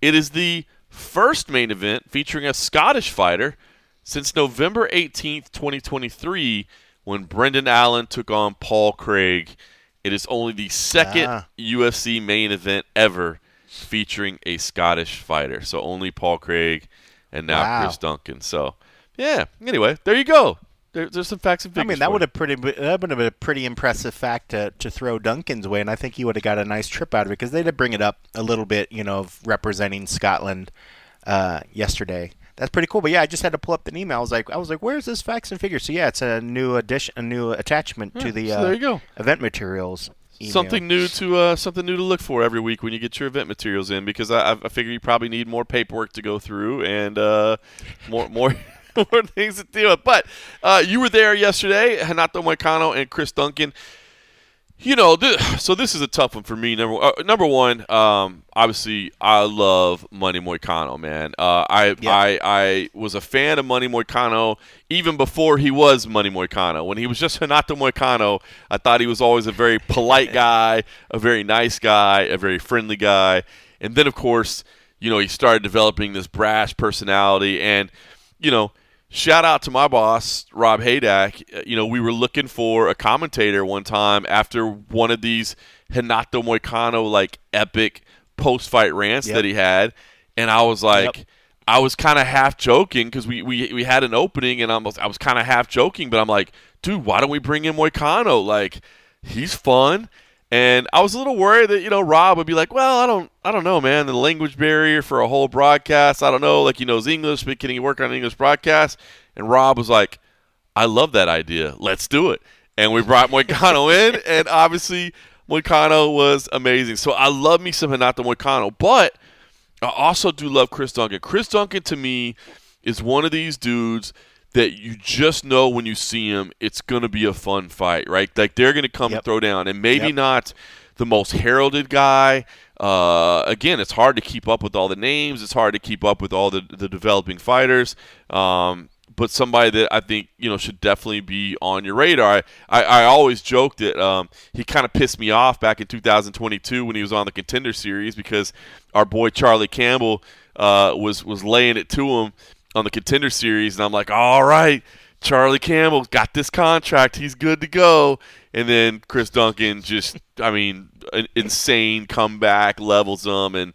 It is the first main event featuring a Scottish fighter since November 18th, 2023, when Brendan Allen took on Paul Craig. It is only the second UFC main event ever featuring a Scottish fighter. So only Paul Craig and now Chris Duncan. So, yeah, anyway, there you go. There's some facts and figures. I mean, that would have been a pretty impressive fact to throw Duncan's way, and I think he would have got a nice trip out of it because they did bring it up a little bit, of representing Scotland yesterday. That's pretty cool. But yeah, I just had to pull up the email. I was like, where's this facts and figures? So yeah, it's a new addition, a new attachment to the So there you go. event materials email. Something new to look for every week when you get your event materials in, because I figure you probably need more paperwork to go through and more more things to deal with. But you were there yesterday, Renato Moicano and Chris Duncan. So this is a tough one for me. Number one, obviously, I love Money Moicano, man. I was a fan of Money Moicano even before he was Money Moicano. When he was just Renato Moicano, I thought he was always a very polite guy, a very nice guy, a very friendly guy. And then, of course, he started developing this brash personality. And, shout out to my boss, Rob Haydack. We were looking for a commentator one time after one of these Renato Moicano like epic post-fight rants that he had, and I was like, I was kind of half joking because we had an opening, and I was kind of half joking, but I'm like, dude, why don't we bring in Moicano? Like, he's fun. And I was a little worried that, Rob would be like, well, I don't know, man. The language barrier for a whole broadcast. I don't know. Like, he knows English, but can he work on an English broadcast? And Rob was like, I love that idea. Let's do it. And we brought Moicano in, and obviously Moicano was amazing. So I love me some Renato Moicano, but I also do love Chris Duncan. Chris Duncan, to me, is one of these dudes that you just know when you see him, it's going to be a fun fight, right? Like, they're going to come and throw down. And maybe not the most heralded guy. Again, it's hard to keep up with all the names. It's hard to keep up with all the developing fighters. But somebody that I think, should definitely be on your radar. I always joke that he kind of pissed me off back in 2022 when he was on the Contender Series, because our boy Charlie Campbell was laying it to him on the Contender Series, and I'm like, all right, Charlie Campbell's got this contract, he's good to go. And then Chris Duncan just, an insane comeback, levels him, and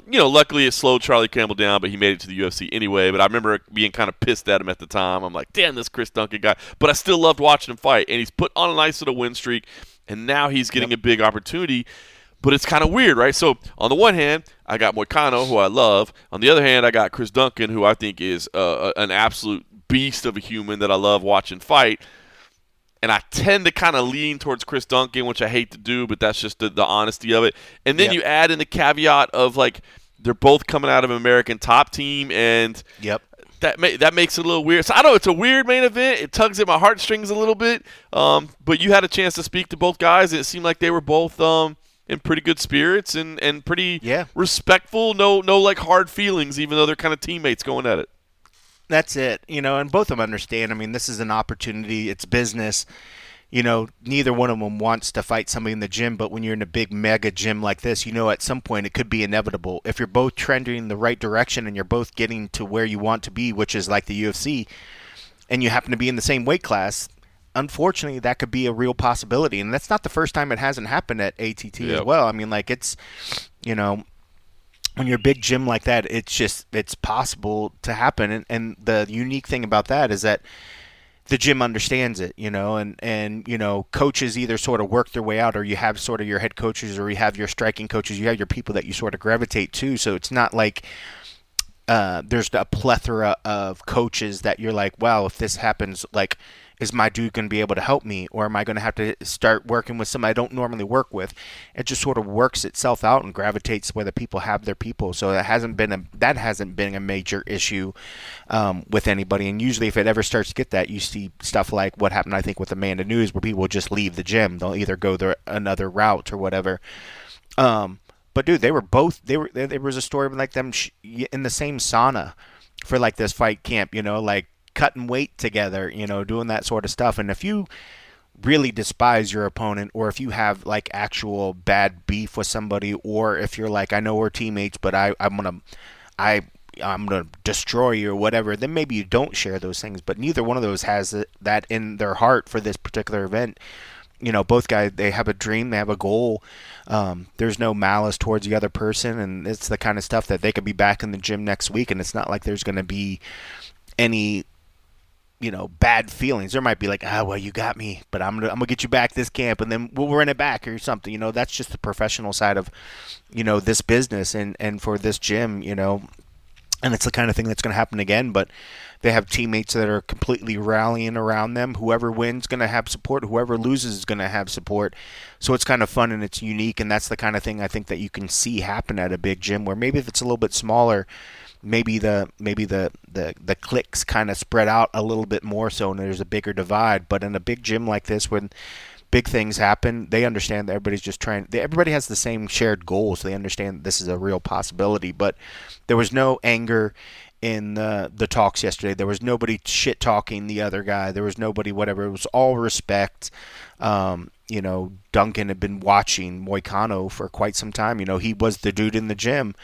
luckily it slowed Charlie Campbell down, but he made it to the UFC anyway. But I remember being kind of pissed at him at the time. I'm like, damn, this Chris Duncan guy. But I still loved watching him fight, and he's put on a nice little win streak, and now he's getting a big opportunity. But it's kind of weird, right? So on the one hand, I got Moicano, who I love. On the other hand, I got Chris Duncan, who I think is an absolute beast of a human that I love watching fight. And I tend to kind of lean towards Chris Duncan, which I hate to do, but that's just the honesty of it. And then you add in the caveat of, like, they're both coming out of an American Top Team, and that makes it a little weird. So I know it's a weird main event. It tugs at my heartstrings a little bit. But you had a chance to speak to both guys, and it seemed like they were both in pretty good spirits and pretty respectful. No like hard feelings, even though they're kind of teammates going at it. That's it, and both of them understand. I mean, this is an opportunity. It's business. Neither one of them wants to fight somebody in the gym, but when you're in a big mega gym like this, at some point it could be inevitable. If you're both trending in the right direction and you're both getting to where you want to be, which is like the UFC, and you happen to be in the same weight class, unfortunately, that could be a real possibility. And that's not the first time it hasn't happened at ATT as well. I mean, like, it's, when you're a big gym like that, it's possible to happen. And the unique thing about that is that the gym understands it, and coaches either sort of work their way out, or you have sort of your head coaches, or you have your striking coaches, you have your people that you sort of gravitate to. So it's not like there's a plethora of coaches that you're like, wow, if this happens, like, is my dude going to be able to help me, or am I going to have to start working with somebody I don't normally work with? It just sort of works itself out and gravitates where the people have their people. So that hasn't been a major issue with anybody. And usually, if it ever starts to get that, you see stuff like what happened, I think, with Amanda Nunes, where people just leave the gym. They'll either go another route or whatever. But dude, there was a story like them in the same sauna for like this fight camp, like cutting weight together, doing that sort of stuff. And if you really despise your opponent, or if you have like actual bad beef with somebody, or if you're like, I know we're teammates, but I'm gonna destroy you or whatever, then maybe you don't share those things. But neither one of those has that in their heart for this particular event. Both guys, they have a dream, they have a goal. There's no malice towards the other person, and it's the kind of stuff that they could be back in the gym next week, and it's not like there's going to be any bad feelings. There might be like, well, you got me, but I'm gonna get you back this camp, and then we'll run it back or something. That's just the professional side of this business, and for this gym, And it's the kind of thing that's going to happen again, but they have teammates that are completely rallying around them. Whoever wins is going to have support. Whoever loses is going to have support. So it's kind of fun and it's unique, and that's the kind of thing I think that you can see happen at a big gym, where maybe if it's a little bit smaller, maybe the cliques kind of spread out a little bit more so, and there's a bigger divide. But in a big gym like this, when big things happen, they understand that everybody's just everybody has the same shared goals. So they understand this is a real possibility. But there was no anger in the talks yesterday. There was nobody shit talking the other guy. There was nobody whatever. It was all respect. Duncan had been watching Moicano for quite some time. He was the dude in the gym.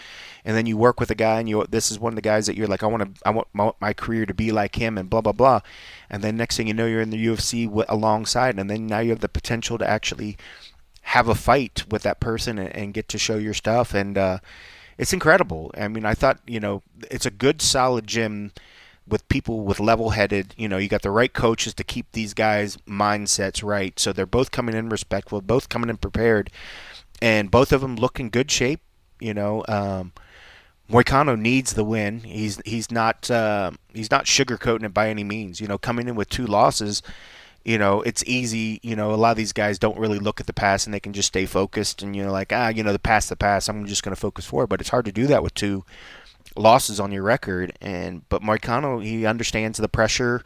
And then you work with a guy, and this is one of the guys that you're like, I want my career to be like him, and blah blah blah. And then next thing you know, you're in the UFC alongside, and then now you have the potential to actually have a fight with that person and get to show your stuff, and it's incredible. I mean, I thought it's a good, solid gym with people with level-headed. You got the right coaches to keep these guys' mindsets right, so they're both coming in respectful, both coming in prepared, and both of them look in good shape. Moicano needs the win. He's not sugarcoating it by any means. Coming in with 2 losses, it's easy. A lot of these guys don't really look at the past and they can just stay focused and the past. I'm just going to focus forward. But it's hard to do that with 2 losses on your record. But Moicano, he understands the pressure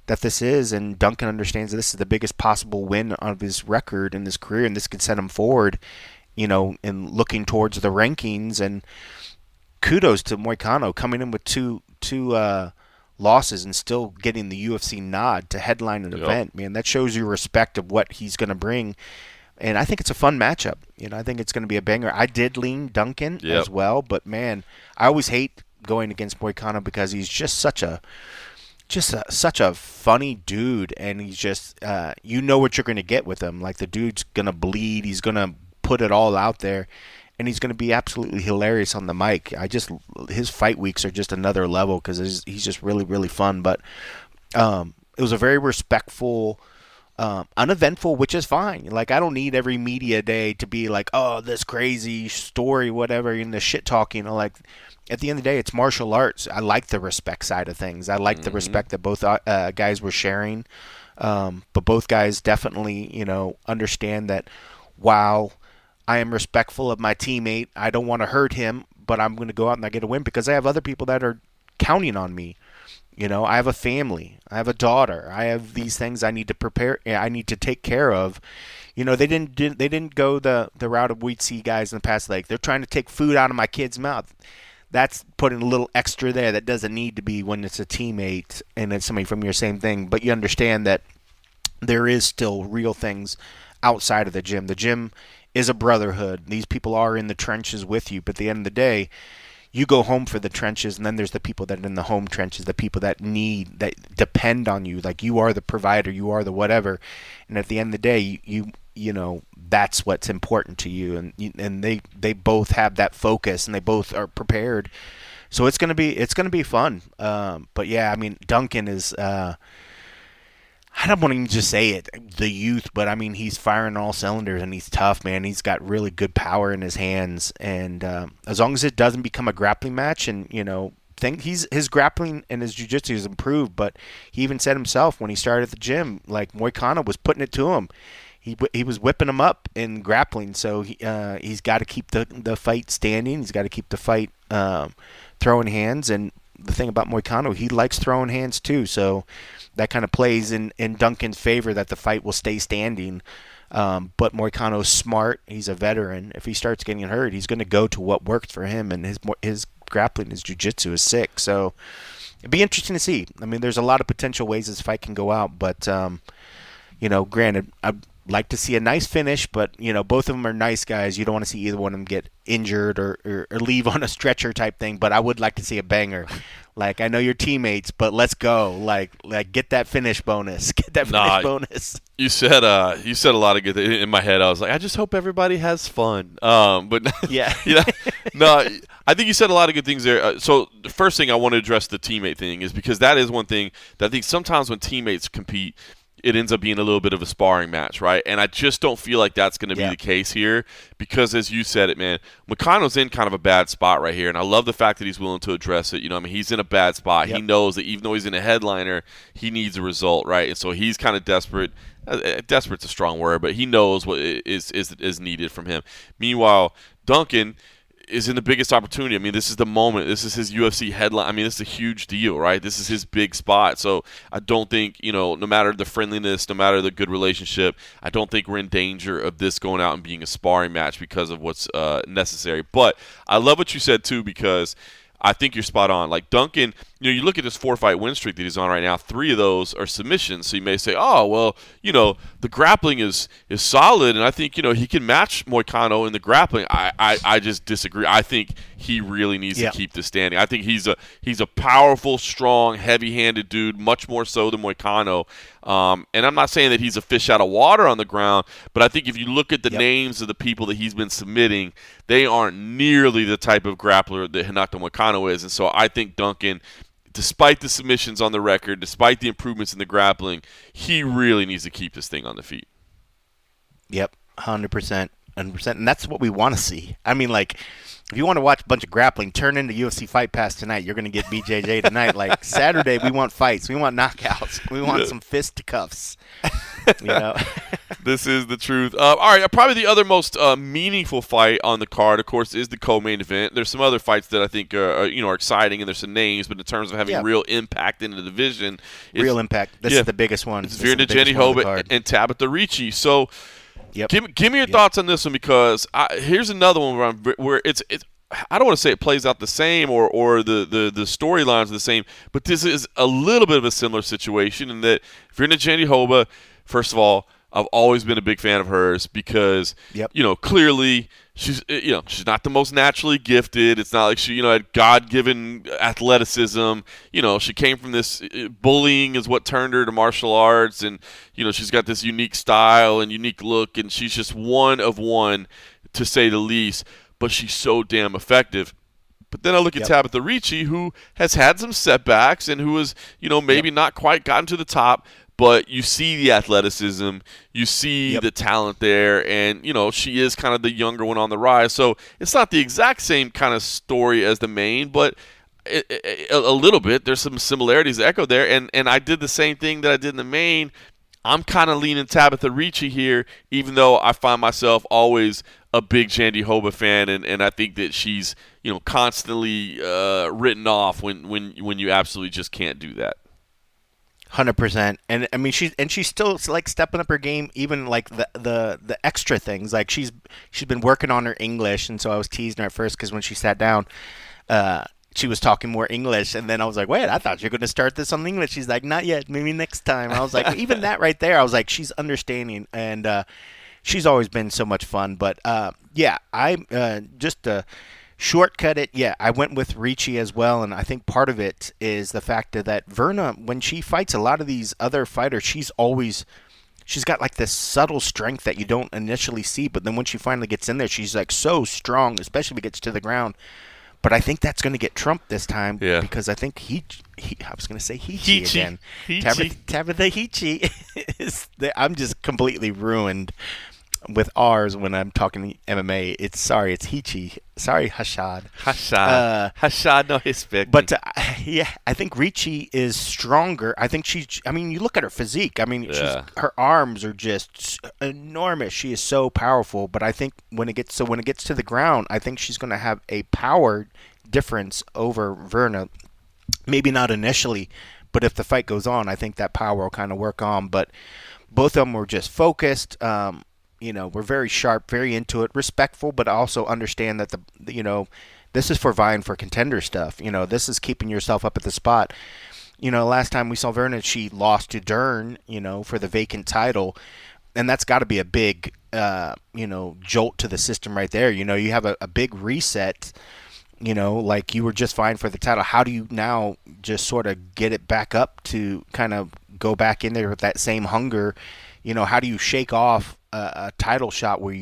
that this is, and Duncan understands that this is the biggest possible win of his record in his career, and this could set him forward, in looking towards the rankings. And kudos to Moicano coming in with two losses and still getting the UFC nod to headline an event. Man, that shows you respect of what he's going to bring. And I think it's a fun matchup. I think it's going to be a banger. I did lean Duncan as well, but man, I always hate going against Moicano because he's just such a funny dude, and he's just what you're going to get with him. Like, the dude's going to bleed. He's going to put it all out there. And he's going to be absolutely hilarious on the mic. His fight weeks are just another level because he's just really, really fun. But it was a very respectful, uneventful, which is fine. Like, I don't need every media day to be like, oh, this crazy story, whatever, and the shit talking. Like, at the end of the day, it's martial arts. I like the respect side of things. I like the respect that both guys were sharing. But both guys definitely, understand that while I am respectful of my teammate, I don't want to hurt him, but I'm going to go out and I get a win because I have other people that are counting on me. I have a family. I have a daughter. I have these things I need to prepare. I need to take care of. They didn't go the route of we'd see guys in the past, like, they're trying to take food out of my kid's mouth. That's putting a little extra there that doesn't need to be when it's a teammate and it's somebody from your same thing. But you understand that there is still real things outside of the gym. The gym is a brotherhood. These people are in the trenches with you, but at the end of the day, you go home for the trenches, and then there's the people that are in the home trenches, the people that depend on you. Like, you are the provider, you are the whatever, and at the end of the day, you that's what's important to you, and they both have that focus, and they both are prepared. So it's gonna be fun. But yeah, I mean, Duncan is. I don't want to even just say it, the youth, but I mean, he's firing all cylinders, and he's tough, man. He's got really good power in his hands, and as long as it doesn't become a grappling match, and his grappling and his jiu-jitsu has improved, but he even said himself when he started at the gym, like, Moicano was putting it to him. He was whipping him up in grappling, so he's got to keep the fight standing. He's got to keep the fight throwing hands, and the thing about Moicano, he likes throwing hands too, so that kind of plays in Duncan's favor that the fight will stay standing. But Moicano's smart. He's a veteran. If he starts getting hurt, he's going to go to what works for him, and his grappling, his jiu-jitsu is sick. So it'd be interesting to see. I mean, there's a lot of potential ways this fight can go out, but granted, I'd like to see a nice finish, but both of them are nice guys. You don't want to see either one of them get injured or leave on a stretcher type thing, but I would like to see a banger. Like, I know you're teammates, but let's go. Like get that finish bonus. Get that finish bonus. You said a lot of good things. In my head, I was like, I just hope everybody has fun. But yeah, no, I think you said a lot of good things there. So the first thing I want to address the teammate thing is because that is one thing that I think sometimes when teammates compete, it ends up being a little bit of a sparring match, right? And I just don't feel like that's going to be the case here because, as you said it, man, Moicano's in kind of a bad spot right here, and I love the fact that he's willing to address it. He's in a bad spot. He knows that even though he's in a headliner, he needs a result, right? And so he's kind of desperate. Desperate's a strong word, but he knows what is needed from him. Meanwhile, Duncan is in the biggest opportunity. I mean, this is the moment. This is his UFC headline. I mean, this is a huge deal, right? This is his big spot. So I don't think, no matter the friendliness, no matter the good relationship, I don't think we're in danger of this going out and being a sparring match because of what's necessary. But I love what you said, too, because I think you're spot on. Like Duncan, you look at this 4-fight win streak that he's on right now. 3 of those are submissions. So you may say, oh, well, the grappling is solid, and I think, he can match Moicano in the grappling. I just disagree. I think he really needs to keep this standing. I think he's a powerful, strong, heavy-handed dude, much more so than Moicano. And I'm not saying that he's a fish out of water on the ground, but I think if you look at the names of the people that he's been submitting, they aren't nearly the type of grappler that Renato Moicano is. And so I think Duncan, despite the submissions on the record, despite the improvements in the grappling, he really needs to keep this thing on the feet. Yep, 100%. 100%. And that's what we want to see. I mean, like, if you want to watch a bunch of grappling, turn into UFC Fight Pass tonight. You're going to get BJJ tonight. Like, Saturday, we want fights. We want knockouts. We want some fisticuffs. This is the truth. All right, probably the other most meaningful fight on the card, of course, is the co-main event. There's some other fights that I think are exciting, and there's some names, but in terms of having real impact in the division, real impact. This is the biggest one. It's Virna Jandiroba and Tabitha Ricci. So, give me your thoughts on this one, because here's another one where it's I don't want to say it plays out the same or the storylines are the same, but this is a little bit of a similar situation in that Virna Jandiroba, first of all, I've always been a big fan of hers because, clearly she's not the most naturally gifted. It's not like she, had God-given athleticism. She came from this bullying is what turned her to martial arts, and, she's got this unique style and unique look, and she's just one of one, to say the least, but she's so damn effective. But then I look at Tabitha Ricci, who has had some setbacks and who has, maybe not quite gotten to the top, but you see the athleticism, you see the talent there, and, she is kind of the younger one on the rise. So it's not the exact same kind of story as the main, but a little bit. There's some similarities that echo there, and I did the same thing that I did in the main. I'm kind of leaning Tabitha Ricci here, even though I find myself always a big Jandiroba fan, and I think that she's, constantly written off when you absolutely just can't do that. 100%. And I mean, she's still like stepping up her game, even like the extra things. Like she's been working on her English, and so I was teasing her at first because when she sat down, she was talking more English, and then I was like, wait, I thought you were going to start this on English. She's like, not yet, maybe next time. I was like, even that right there, I was like, she's understanding, and she's always been so much fun. But I just shortcut it. Yeah, I went with Ricci as well, and I think part of it is the fact that Virna, when she fights a lot of these other fighters, she's got like this subtle strength that you don't initially see, but then when she finally gets in there, she's like so strong, especially if it gets to the ground. But I think that's going to get trumped this time because I think I was going to say Hichi again. Tabitha Ricci I'm just completely ruined with R's when I'm talking MMA. It's Hichi. Sorry, Hashad. Hashad no respect. But I think Ricci is stronger. I think you look at her physique. I mean, her arms are just enormous. She is so powerful. But I think when it gets to the ground, I think she's going to have a power difference over Virna. Maybe not initially, but if the fight goes on, I think that power will kind of work on. But both of them were just focused. We're very sharp, very into it, respectful, but also understand that this is for vying for contender stuff. This is keeping yourself up at the spot. Last time we saw Virna, she lost to Dern, for the vacant title, and that's got to be a big, jolt to the system right there. You have a big reset. Like you were just vying for the title. How do you now just sort of get it back up to kind of go back in there with that same hunger? How do you shake off a title shot where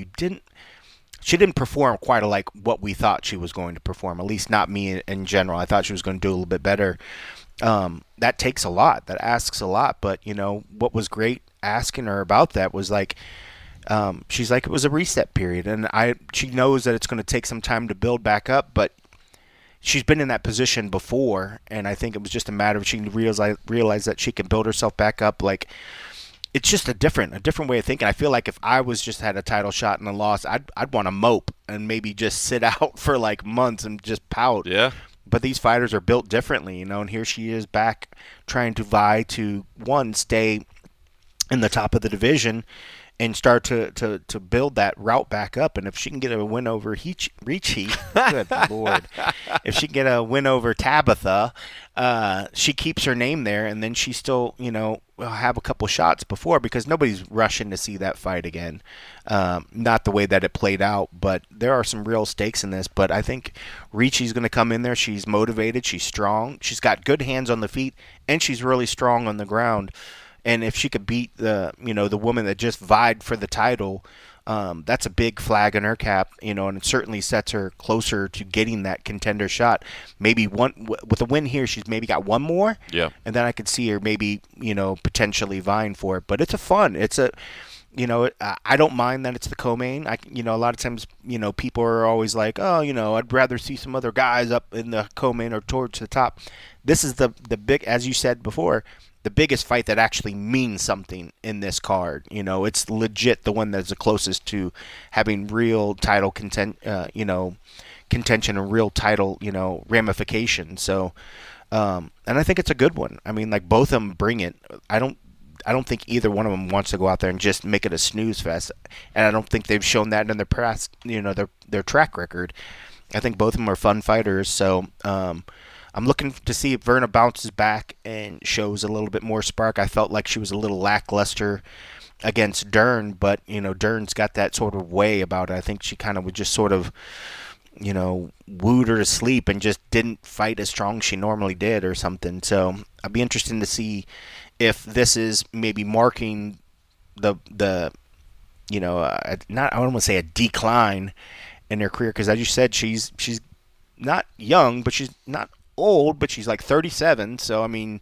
she didn't perform quite like what we thought she was going to perform, at least not me in general. I thought she was going to do a little bit better. That takes a lot. That asks a lot. But, what was great asking her about that was like, she's like, it was a reset period, and she knows that it's going to take some time to build back up, but she's been in that position before, and I think it was just a matter of she realized that she can build herself back up. Like, it's just a different way of thinking. I feel like if I was just had a title shot and a loss, I'd want to mope and maybe just sit out for like months and just pout. Yeah. But these fighters are built differently, and here she is back trying to vie to, one, stay in the top of the division and start to build that route back up. And if she can get a win over Ricci, good Lord, if she can get a win over Tabitha, she keeps her name there, and then she still, will have a couple shots before, because nobody's rushing to see that fight again. Not the way that it played out, but there are some real stakes in this. But I think Ricci's going to come in there. She's motivated. She's strong. She's got good hands on the feet, and she's really strong on the ground. And if she could beat the woman that just vied for the title, that's a big flag in her cap, and it certainly sets her closer to getting that contender shot. Maybe with a win here, she's maybe got one more. Yeah. And then I could see her maybe, potentially vying for it. But it's I don't mind that it's the co-main. A lot of times, people are always like, oh, I'd rather see some other guys up in the co-main or towards the top. This is the big, as you said before, the biggest fight that actually means something in this card. It's legit the one that's the closest to having real title contention and real title, ramifications. So, and I think it's a good one. I mean, like, both of them bring it. I don't think either one of them wants to go out there and just make it a snooze fest. And I don't think they've shown that in their past, their track record. I think both of them are fun fighters. So, I'm looking to see if Verna bounces back and shows a little bit more spark. I felt like she was a little lackluster against Dern, but, Dern's got that sort of way about it. I think she kind of would just sort of, wooed her to sleep and just didn't fight as strong as she normally did or something. So I'd be interested to see if this is maybe marking I don't want to say a decline in her career, because as you said, she's not young, but she's not old, but she's like 37, so I mean,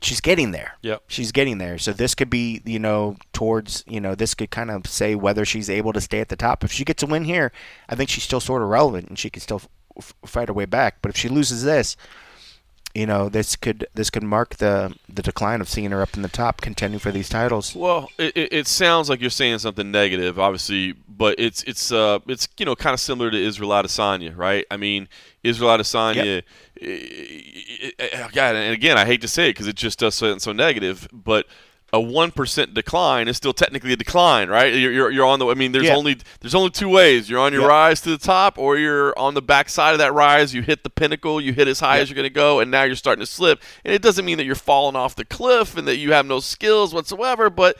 she's getting there. Yep. She's getting there. So this could be, towards, this could kind of say whether she's able to stay at the top. If she gets a win here, I think she's still sort of relevant and she can still fight her way back. But if she loses this, this could mark the decline of seeing her up in the top contending for these titles. Well, it sounds like you're saying something negative, obviously, but it's kind of similar to Israel Adesanya, right? I mean, Israel Adesanya, God, and again, I hate to say it because it just does so negative, but a 1% decline is still technically a decline, right? You're on the. I mean, there's only two ways. You're on your rise to the top, or you're on the back side of that rise. You hit the pinnacle. You hit as high as you're going to go, and now you're starting to slip. And it doesn't mean that you're falling off the cliff and that you have no skills whatsoever, but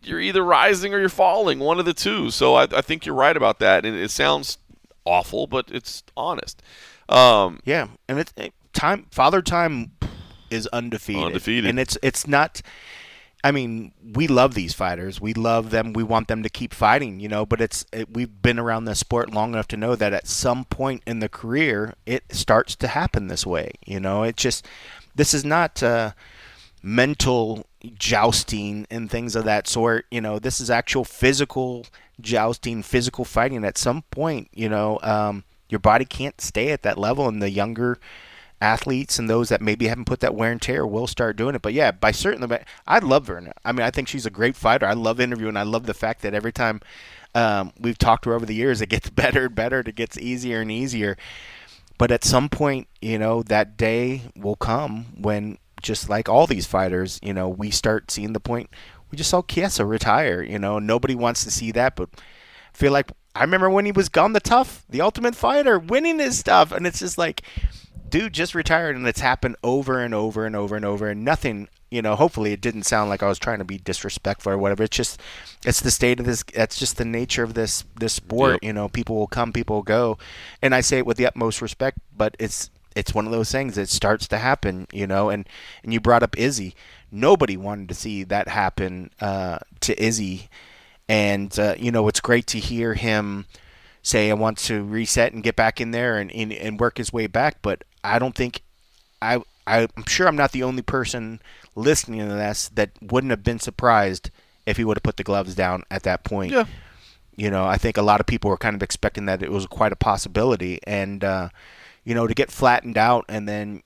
you're either rising or you're falling, one of the two. So I think you're right about that, and it sounds awful, but it's honest. And it's time. Father Time is undefeated, and it's not. I mean, we love these fighters. We love them. We want them to keep fighting, but we've been around the sport long enough to know that at some point in the career, it starts to happen this way. This is not mental jousting and things of that sort. This is actual physical jousting, physical fighting. At some point, your body can't stay at that level, and the younger athletes and those that maybe haven't put that wear and tear will start doing it. But yeah, I love Verna. I mean, I think she's a great fighter. I love interviewing. I love the fact that every time we've talked to her over the years, it gets better and better. It gets easier and easier. But at some point, that day will come when, just like all these fighters, we start seeing the point. We just saw Chiesa retire. Nobody wants to see that, but I feel like I remember when he was gone, the Ultimate Fighter, winning his stuff, and it's just like, dude just retired, and it's happened over and over and over and over, and nothing, hopefully it didn't sound like I was trying to be disrespectful or whatever. It's the state of this. That's just the nature of this sport. Yep. People will come, people will go, and I say it with the utmost respect, but it's one of those things that starts to happen, and you brought up Izzy. Nobody wanted to see that happen to Izzy, and it's great to hear him say, I want to reset and get back in there and work his way back, but I don't think I'm sure I'm not the only person listening to this that wouldn't have been surprised if he would have put the gloves down at that point. Yeah. I think a lot of people were kind of expecting that it was quite a possibility. And, to get flattened out and then,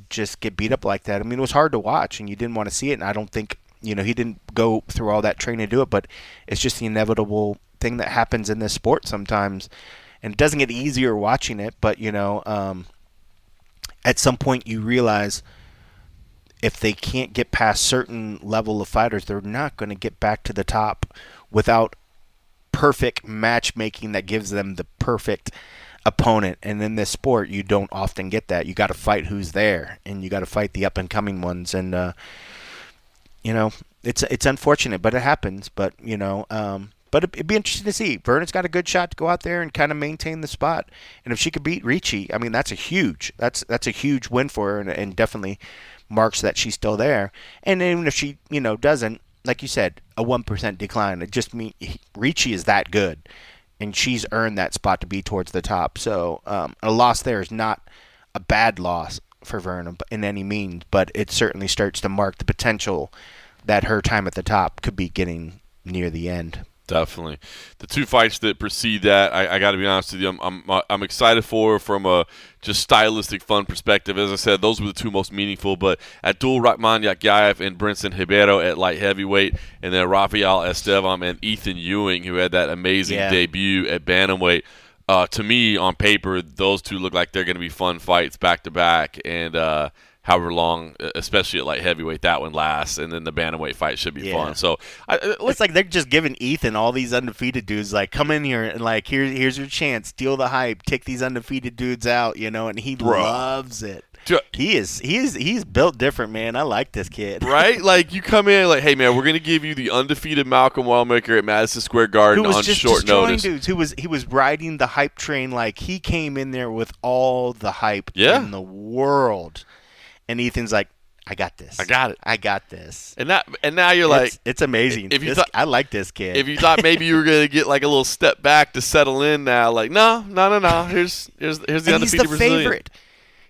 just get beat up like that. I mean, it was hard to watch and you didn't want to see it. And I don't think, he didn't go through all that training to do it, but it's just the inevitable thing that happens in this sport sometimes. And it doesn't get easier watching it, but, at some point you realize if they can't get past certain level of fighters, they're not going to get back to the top without perfect matchmaking that gives them the perfect opponent. And in this sport, you don't often get that. You got to fight who's there, and you got to fight the up-and-coming ones. And, it's unfortunate, but it happens. But, but it'd be interesting to see. Vernon's got a good shot to go out there and kind of maintain the spot. And if she could beat Ricci, I mean, that's a huge win for her, and definitely marks that she's still there. And even if she, doesn't, like you said, a 1% decline. It just means Ricci is that good, and she's earned that spot to be towards the top. So a loss there is not a bad loss for Vernon in any means, but it certainly starts to mark the potential that her time at the top could be getting near the end. Definitely. The two fights that precede that, I got to be honest with you, I'm excited for from a just stylistic fun perspective. As I said, those were the two most meaningful. But Abdul Rahman Yakyaev and Brinson Ribeiro at light heavyweight, and then Rafael Estevam and Ethan Ewing, who had that amazing debut at bantamweight. To me, on paper, those two look like they're going to be fun fights back to back, and however long, especially at light heavyweight, that one lasts, and then the bantamweight fight should be fun. So it's like they're just giving Ethan all these undefeated dudes, like, come in here and like here's your chance, steal the hype, take these undefeated dudes out, and he loves it. He's built different, man. I like this kid. Right? Like, you come in like, hey, man, we're going to give you the undefeated Malcolm Wellmaker at Madison Square Garden on short notice. Dudes. He was riding the hype train. Like, he came in there with all the hype in the world. And Ethan's like, I got this. I got it. I got this. And now you're like, it's amazing. I like this kid. If you thought maybe you were going to get like a little step back to settle in now, like, no. Here's the undefeated Brazilian. Favorite.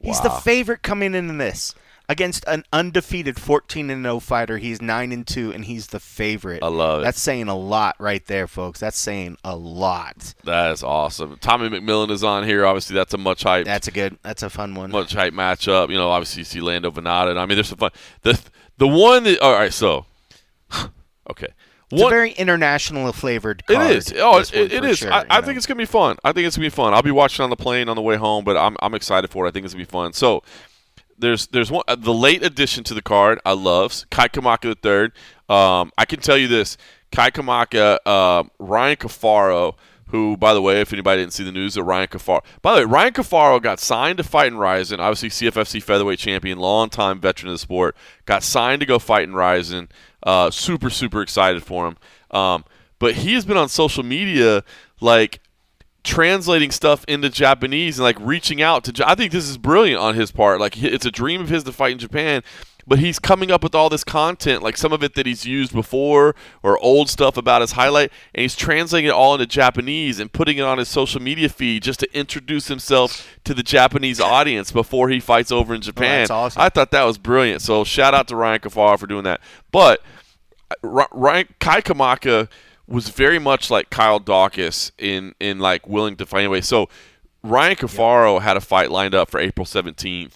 He's the favorite coming in this. Against an undefeated 14-0 fighter, he's 9-2, and he's the favorite. I love it. That's saying a lot right there, folks. That's saying a lot. That is awesome. Tommy McMillan is on here. Obviously, that's a much hype. That's a fun one. Much hype matchup. Obviously, you see Lando Venata. I mean, there's some fun. The one that. All right, so. Okay. It's a very international flavored card. It is. Oh, it is. Sure, I think it's gonna be fun. I'll be watching on the plane on the way home, but I'm excited for it. I think it's gonna be fun. So. There's one the late addition to the card I love, Kai Kamaka III. I can tell you this, Kai Kamaka, Ryan Cafaro, who, by the way, if anybody didn't see the news, Ryan Cafaro got signed to fight in Ryzen, obviously CFFC featherweight champion, long-time veteran of the sport, got signed to go fight in Ryzen. Super, super excited for him. But he has been on social media, like, translating stuff into Japanese and like reaching out to. I think this is brilliant on his part. Like, it's a dream of his to fight in Japan, but he's coming up with all this content, like some of it that he's used before or old stuff about his highlight, and he's translating it all into Japanese and putting it on his social media feed just to introduce himself to the Japanese audience before he fights over in Japan. Oh, that's awesome. I thought that was brilliant. So shout out to Ryan Cafaro for doing that. But Kai Kamaka was very much like Kyle Dawkins in like willing to fight anyway. So Ryan Cafaro had a fight lined up for April 17th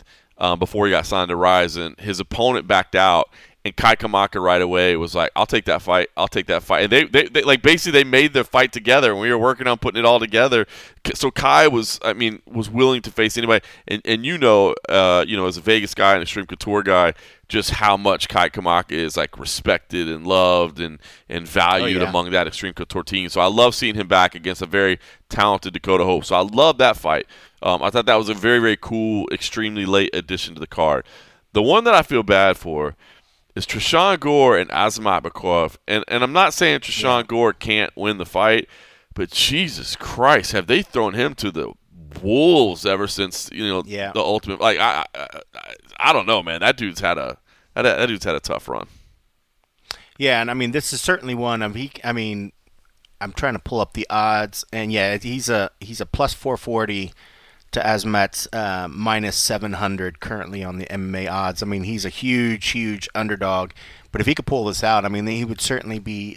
before he got signed to Ryzen. His opponent backed out, and Kai Kamaka right away was like, I'll take that fight. And they like basically they made the fight together, and we were working on putting it all together. So Kai was willing to face anybody. And as a Vegas guy and a Extreme Couture guy, just how much Kai Kamaka is like respected and loved and valued among that Extreme Couture team. So I love seeing him back against a very talented Dakota Hope. So I love that fight. I thought that was a very, very cool, extremely late addition to the card. The one that I feel bad for is Trishan Gore and Azamat Bakov. And I'm not saying Trishan Gore can't win the fight, but Jesus Christ, have they thrown him to the wolves ever since the ultimate? Like I don't know, man. That dude's had a tough run. Yeah, and I mean this is certainly one of I'm trying to pull up the odds, and he's a plus 440 to Azmat's minus 700 currently on the MMA odds. I mean, he's a huge underdog. But if he could pull this out, I mean, he would certainly be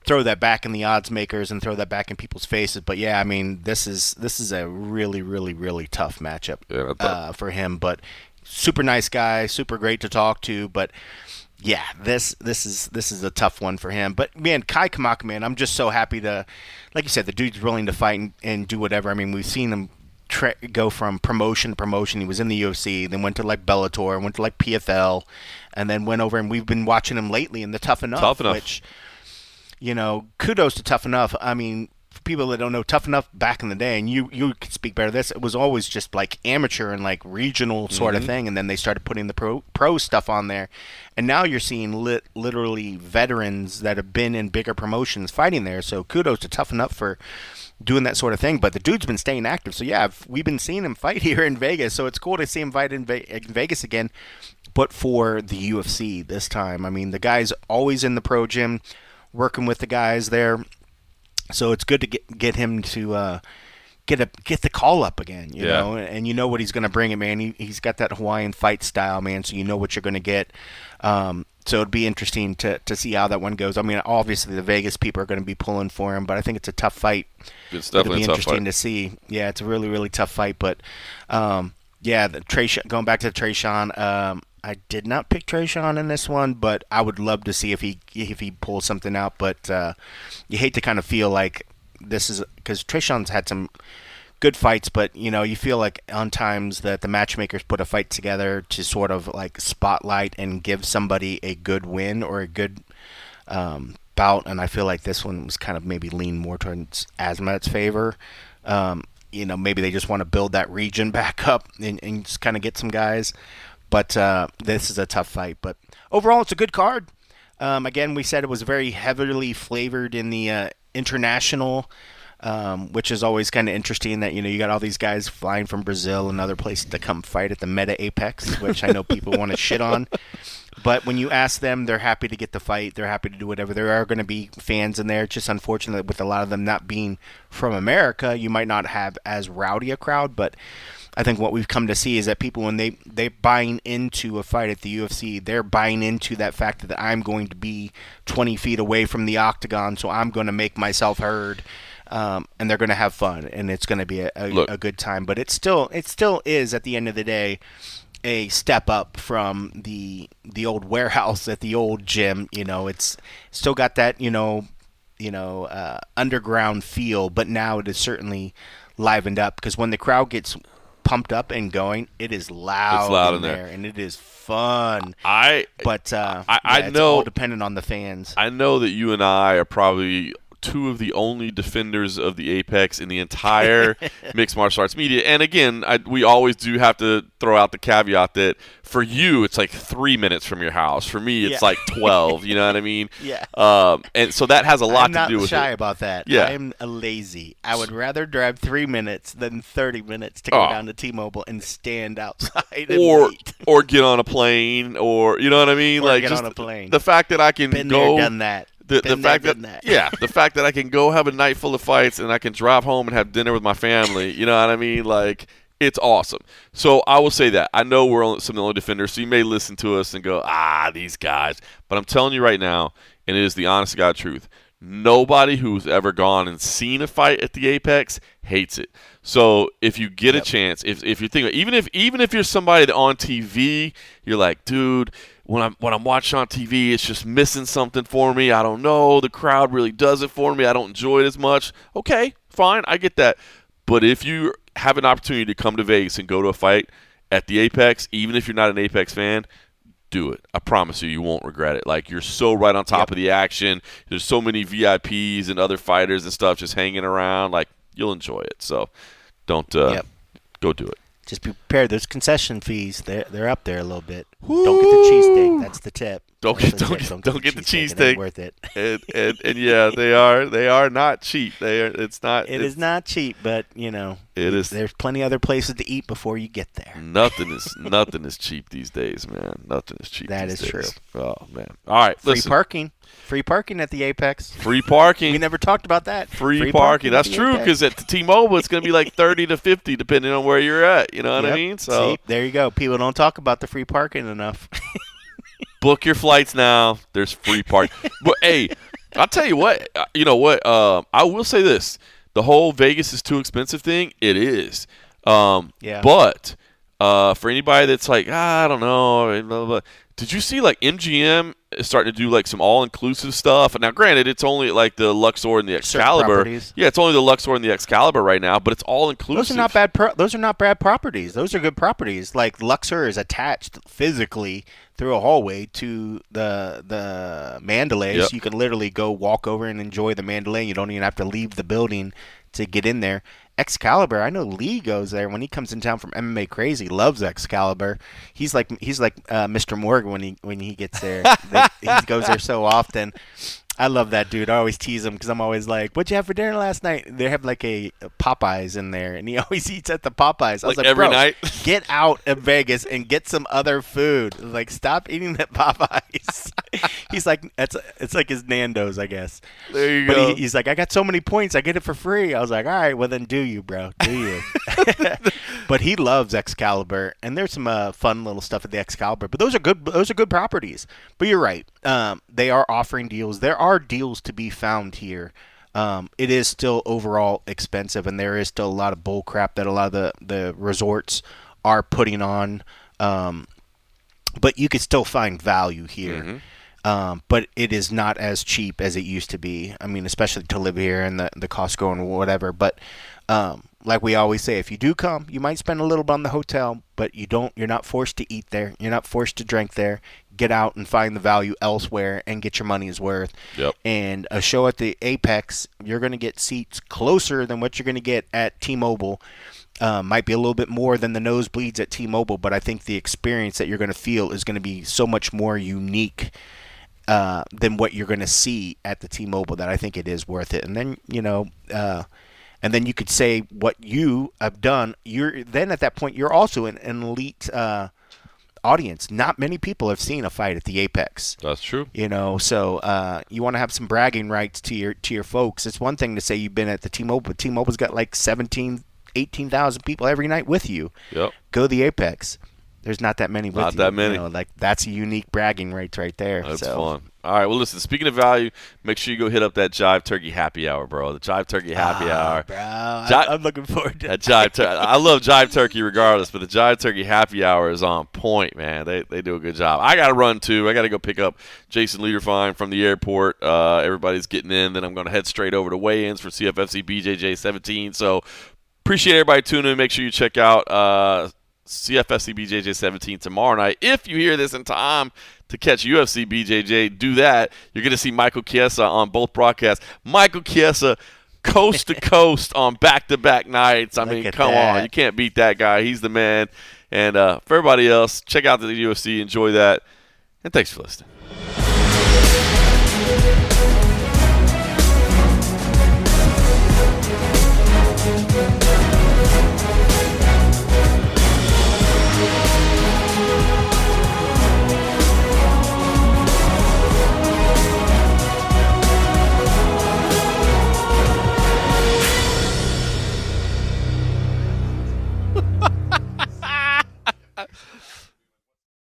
throw that back in the odds makers and throw that back in people's faces. But yeah, I mean, this is a really tough matchup for him. But super nice guy, super great to talk to. But yeah, this is a tough one for him. But man, Kai Kamaka, man, I'm just so happy to, like you said, the dude's willing to fight and do whatever. I mean, we've seen him go from promotion to promotion. He was in the UFC, then went to like Bellator, went to like PFL, and then went over, and we've been watching him lately in the Tough Enough. Which, kudos to Tough Enough. I mean, for people that don't know, Tough Enough back in the day, and you could speak better of this, it was always just like amateur and like regional sort of thing, and then they started putting the pro stuff on there, and now you're seeing literally veterans that have been in bigger promotions fighting there. So kudos to Tough Enough for doing that sort of thing. But the dude's been staying active, so yeah, we've been seeing him fight here in Vegas, so it's cool to see him fight in Vegas again, but for the UFC this time. I mean, the guy's always in the pro gym working with the guys there, so it's good to get him to get the call up again, you know, and you know what he's going to bring it, man. He's got that Hawaiian fight style, man, so you know what you're going to get. So it'd be interesting to see how that one goes. I mean, obviously the Vegas people are going to be pulling for him, but I think it's a tough fight. It's definitely It'll be a tough interesting fight to see. Yeah, it's a really tough fight. But going back to Trayshawn, I did not pick Trayshawn in this one, but I would love to see if he pulls something out. But you hate to kind of feel like this is because Trayshawn's had some good fights, but you feel like on times that the matchmakers put a fight together to sort of like spotlight and give somebody a good win or a good bout, and I feel like this one was kind of maybe lean more towards Azmat's favor. Maybe they just want to build that region back up and just kind of get some guys, but this is a tough fight. But overall, it's a good card. Again, we said it was very heavily flavored in the international, which is always kind of interesting that, you got all these guys flying from Brazil and other places to come fight at the Meta Apex, which I know people want to shit on. But when you ask them, they're happy to get the fight. They're happy to do whatever. There are going to be fans in there. It's just unfortunate with a lot of them not being from America, you might not have as rowdy a crowd. But I think what we've come to see is that people, when they're buying into a fight at the UFC, they're buying into that fact that I'm going to be 20 feet away from the octagon, so I'm going to make myself heard. And they're going to have fun, and it's going to be a good time. But it still is, at the end of the day, a step up from the old warehouse at the old gym. It's still got that underground feel, but now it is certainly livened up, because when the crowd gets pumped up and going, it is loud. It's loud in there, and it is fun. I it's know, all dependent on the fans. I know that you and I are probably two of the only defenders of the Apex in the entire mixed martial arts media. And again, we always do have to throw out the caveat that for you, it's like 3 minutes from your house. For me, it's like 12. You know what I mean? Yeah. And so that has a lot to do with it. I'm not shy about that. Yeah. I'm lazy. I would rather drive 3 minutes than 30 minutes to go down to T-Mobile and stand outside and wait. Or get on a plane, or you know what I mean? Or like get just on a plane. The fact that I can Been go. there, done that. The fact that I can go have a night full of fights and I can drive home and have dinner with my family, you know what I mean? Like, it's awesome. So I will say that. I know we're some of the only defenders, so you may listen to us and go, these guys. But I'm telling you right now, and it is the honest to God truth, nobody who's ever gone and seen a fight at the Apex hates it. So if you get a chance, if you think, even if you're somebody that on TV, you're like, dude, when I'm watching on TV, it's just missing something for me. I don't know. The crowd really does it for me. I don't enjoy it as much. Okay, fine. I get that. But if you have an opportunity to come to Vegas and go to a fight at the Apex, even if you're not an Apex fan, do it. I promise you won't regret it. Like, you're so right on top of the action. There's so many VIPs and other fighters and stuff just hanging around. Like, you'll enjoy it. So don't go do it. Just be prepared. Those concession fees, they're up there a little bit. Woo! Don't get the cheesesteak. That's the tip. Don't get the cheesesteak. It ain't worth it. and yeah, they are not cheap. It's is not cheap, but it is. There's plenty other places to eat before you get there. Nothing is cheap these days, man. Nothing is cheap. That is true. Oh man. All right, free parking. Free parking at the Apex. Free parking. We never talked about that. Free parking. That's true, because at the T-Mobile, it's going to be like 30 to 50, depending on where you're at. You know what I mean? So see, there you go. People don't talk about the free parking enough. book your flights now. There's free parking. But, hey, I'll tell you what. You know what? I will say this. The whole Vegas is too expensive thing, it is. But for anybody that's like, I don't know, blah, blah, blah. Did you see like MGM is starting to do like some all-inclusive stuff? And now, granted, it's only like the Luxor and the Excalibur. Yeah, it's only the Luxor and the Excalibur right now, but it's all-inclusive. Those are not bad. Those are not bad properties. Those are good properties. Like Luxor is attached physically through a hallway to the Mandalay, so you can literally go walk over and enjoy the Mandalay. You don't even have to leave the building to get in there. Excalibur, I know Lee goes there when he comes in town from MMA Crazy. Loves Excalibur. He's like Mr. Morgan when he gets there. He goes there so often. I love that dude. I always tease him because I'm always like, "What'd you have for dinner last night?" They have like a Popeyes in there, and he always eats at the Popeyes. I was like, every night. Get out of Vegas and get some other food. Like, stop eating at Popeyes. He's like, it's like his Nando's, I guess. There you go. He's like, I got so many points, I get it for free. I was like, all right, well then do you, bro? Do you? But he loves Excalibur, and there's some fun little stuff at the Excalibur. But those are good. Those are good properties. But you're right. They are offering deals. There are deals to be found here. It is still overall expensive, and there is still a lot of bull crap that a lot of the resorts are putting on. But you could still find value here. But it is not as cheap as it used to be. I mean, especially to live here and the Costco and whatever. But like we always say, if you do come, you might spend a little bit on the hotel, but you're not forced to eat there. You're not forced to drink there. Get out and find the value elsewhere and get your money's worth. Yep. And a show at the Apex, you're going to get seats closer than what you're going to get at T-Mobile. Might be a little bit more than the nosebleeds at T-Mobile, but I think the experience that you're going to feel is going to be so much more unique than what you're going to see at the T-Mobile, that I think it is worth it. And then, and then you could say what you have done. Then at that point, you're also an elite audience. Not many people have seen a fight at the Apex. That's true. So you want to have some bragging rights to your folks. It's one thing to say you've been at the T-Mobile, but T-Mobile's got like 18,000 people every night with you. Yep. Go to the Apex. There's not that many with you. Not that many. That's a unique bragging rights right there. That's fun. All right, well, listen, speaking of value, make sure you go hit up that Jive Turkey Happy Hour, bro. The Jive Turkey Happy Hour. Bro, I'm looking forward to that. I love Jive Turkey regardless, but the Jive Turkey Happy Hour is on point, man. They do a good job. I got to run, too. I got to go pick up Jason Liederfine from the airport. Everybody's getting in. Then I'm going to head straight over to weigh-ins for CFFC BJJ 17. So appreciate everybody tuning in. Make sure you check out CFFC BJJ 17 tomorrow night. If you hear this in time to catch UFC BJJ, do that. You're going to see Michael Chiesa on both broadcasts. Michael Chiesa, coast to coast on back-to-back nights. I mean, come on. You can't beat that guy. He's the man. And for everybody else, check out the UFC. Enjoy that. And thanks for listening.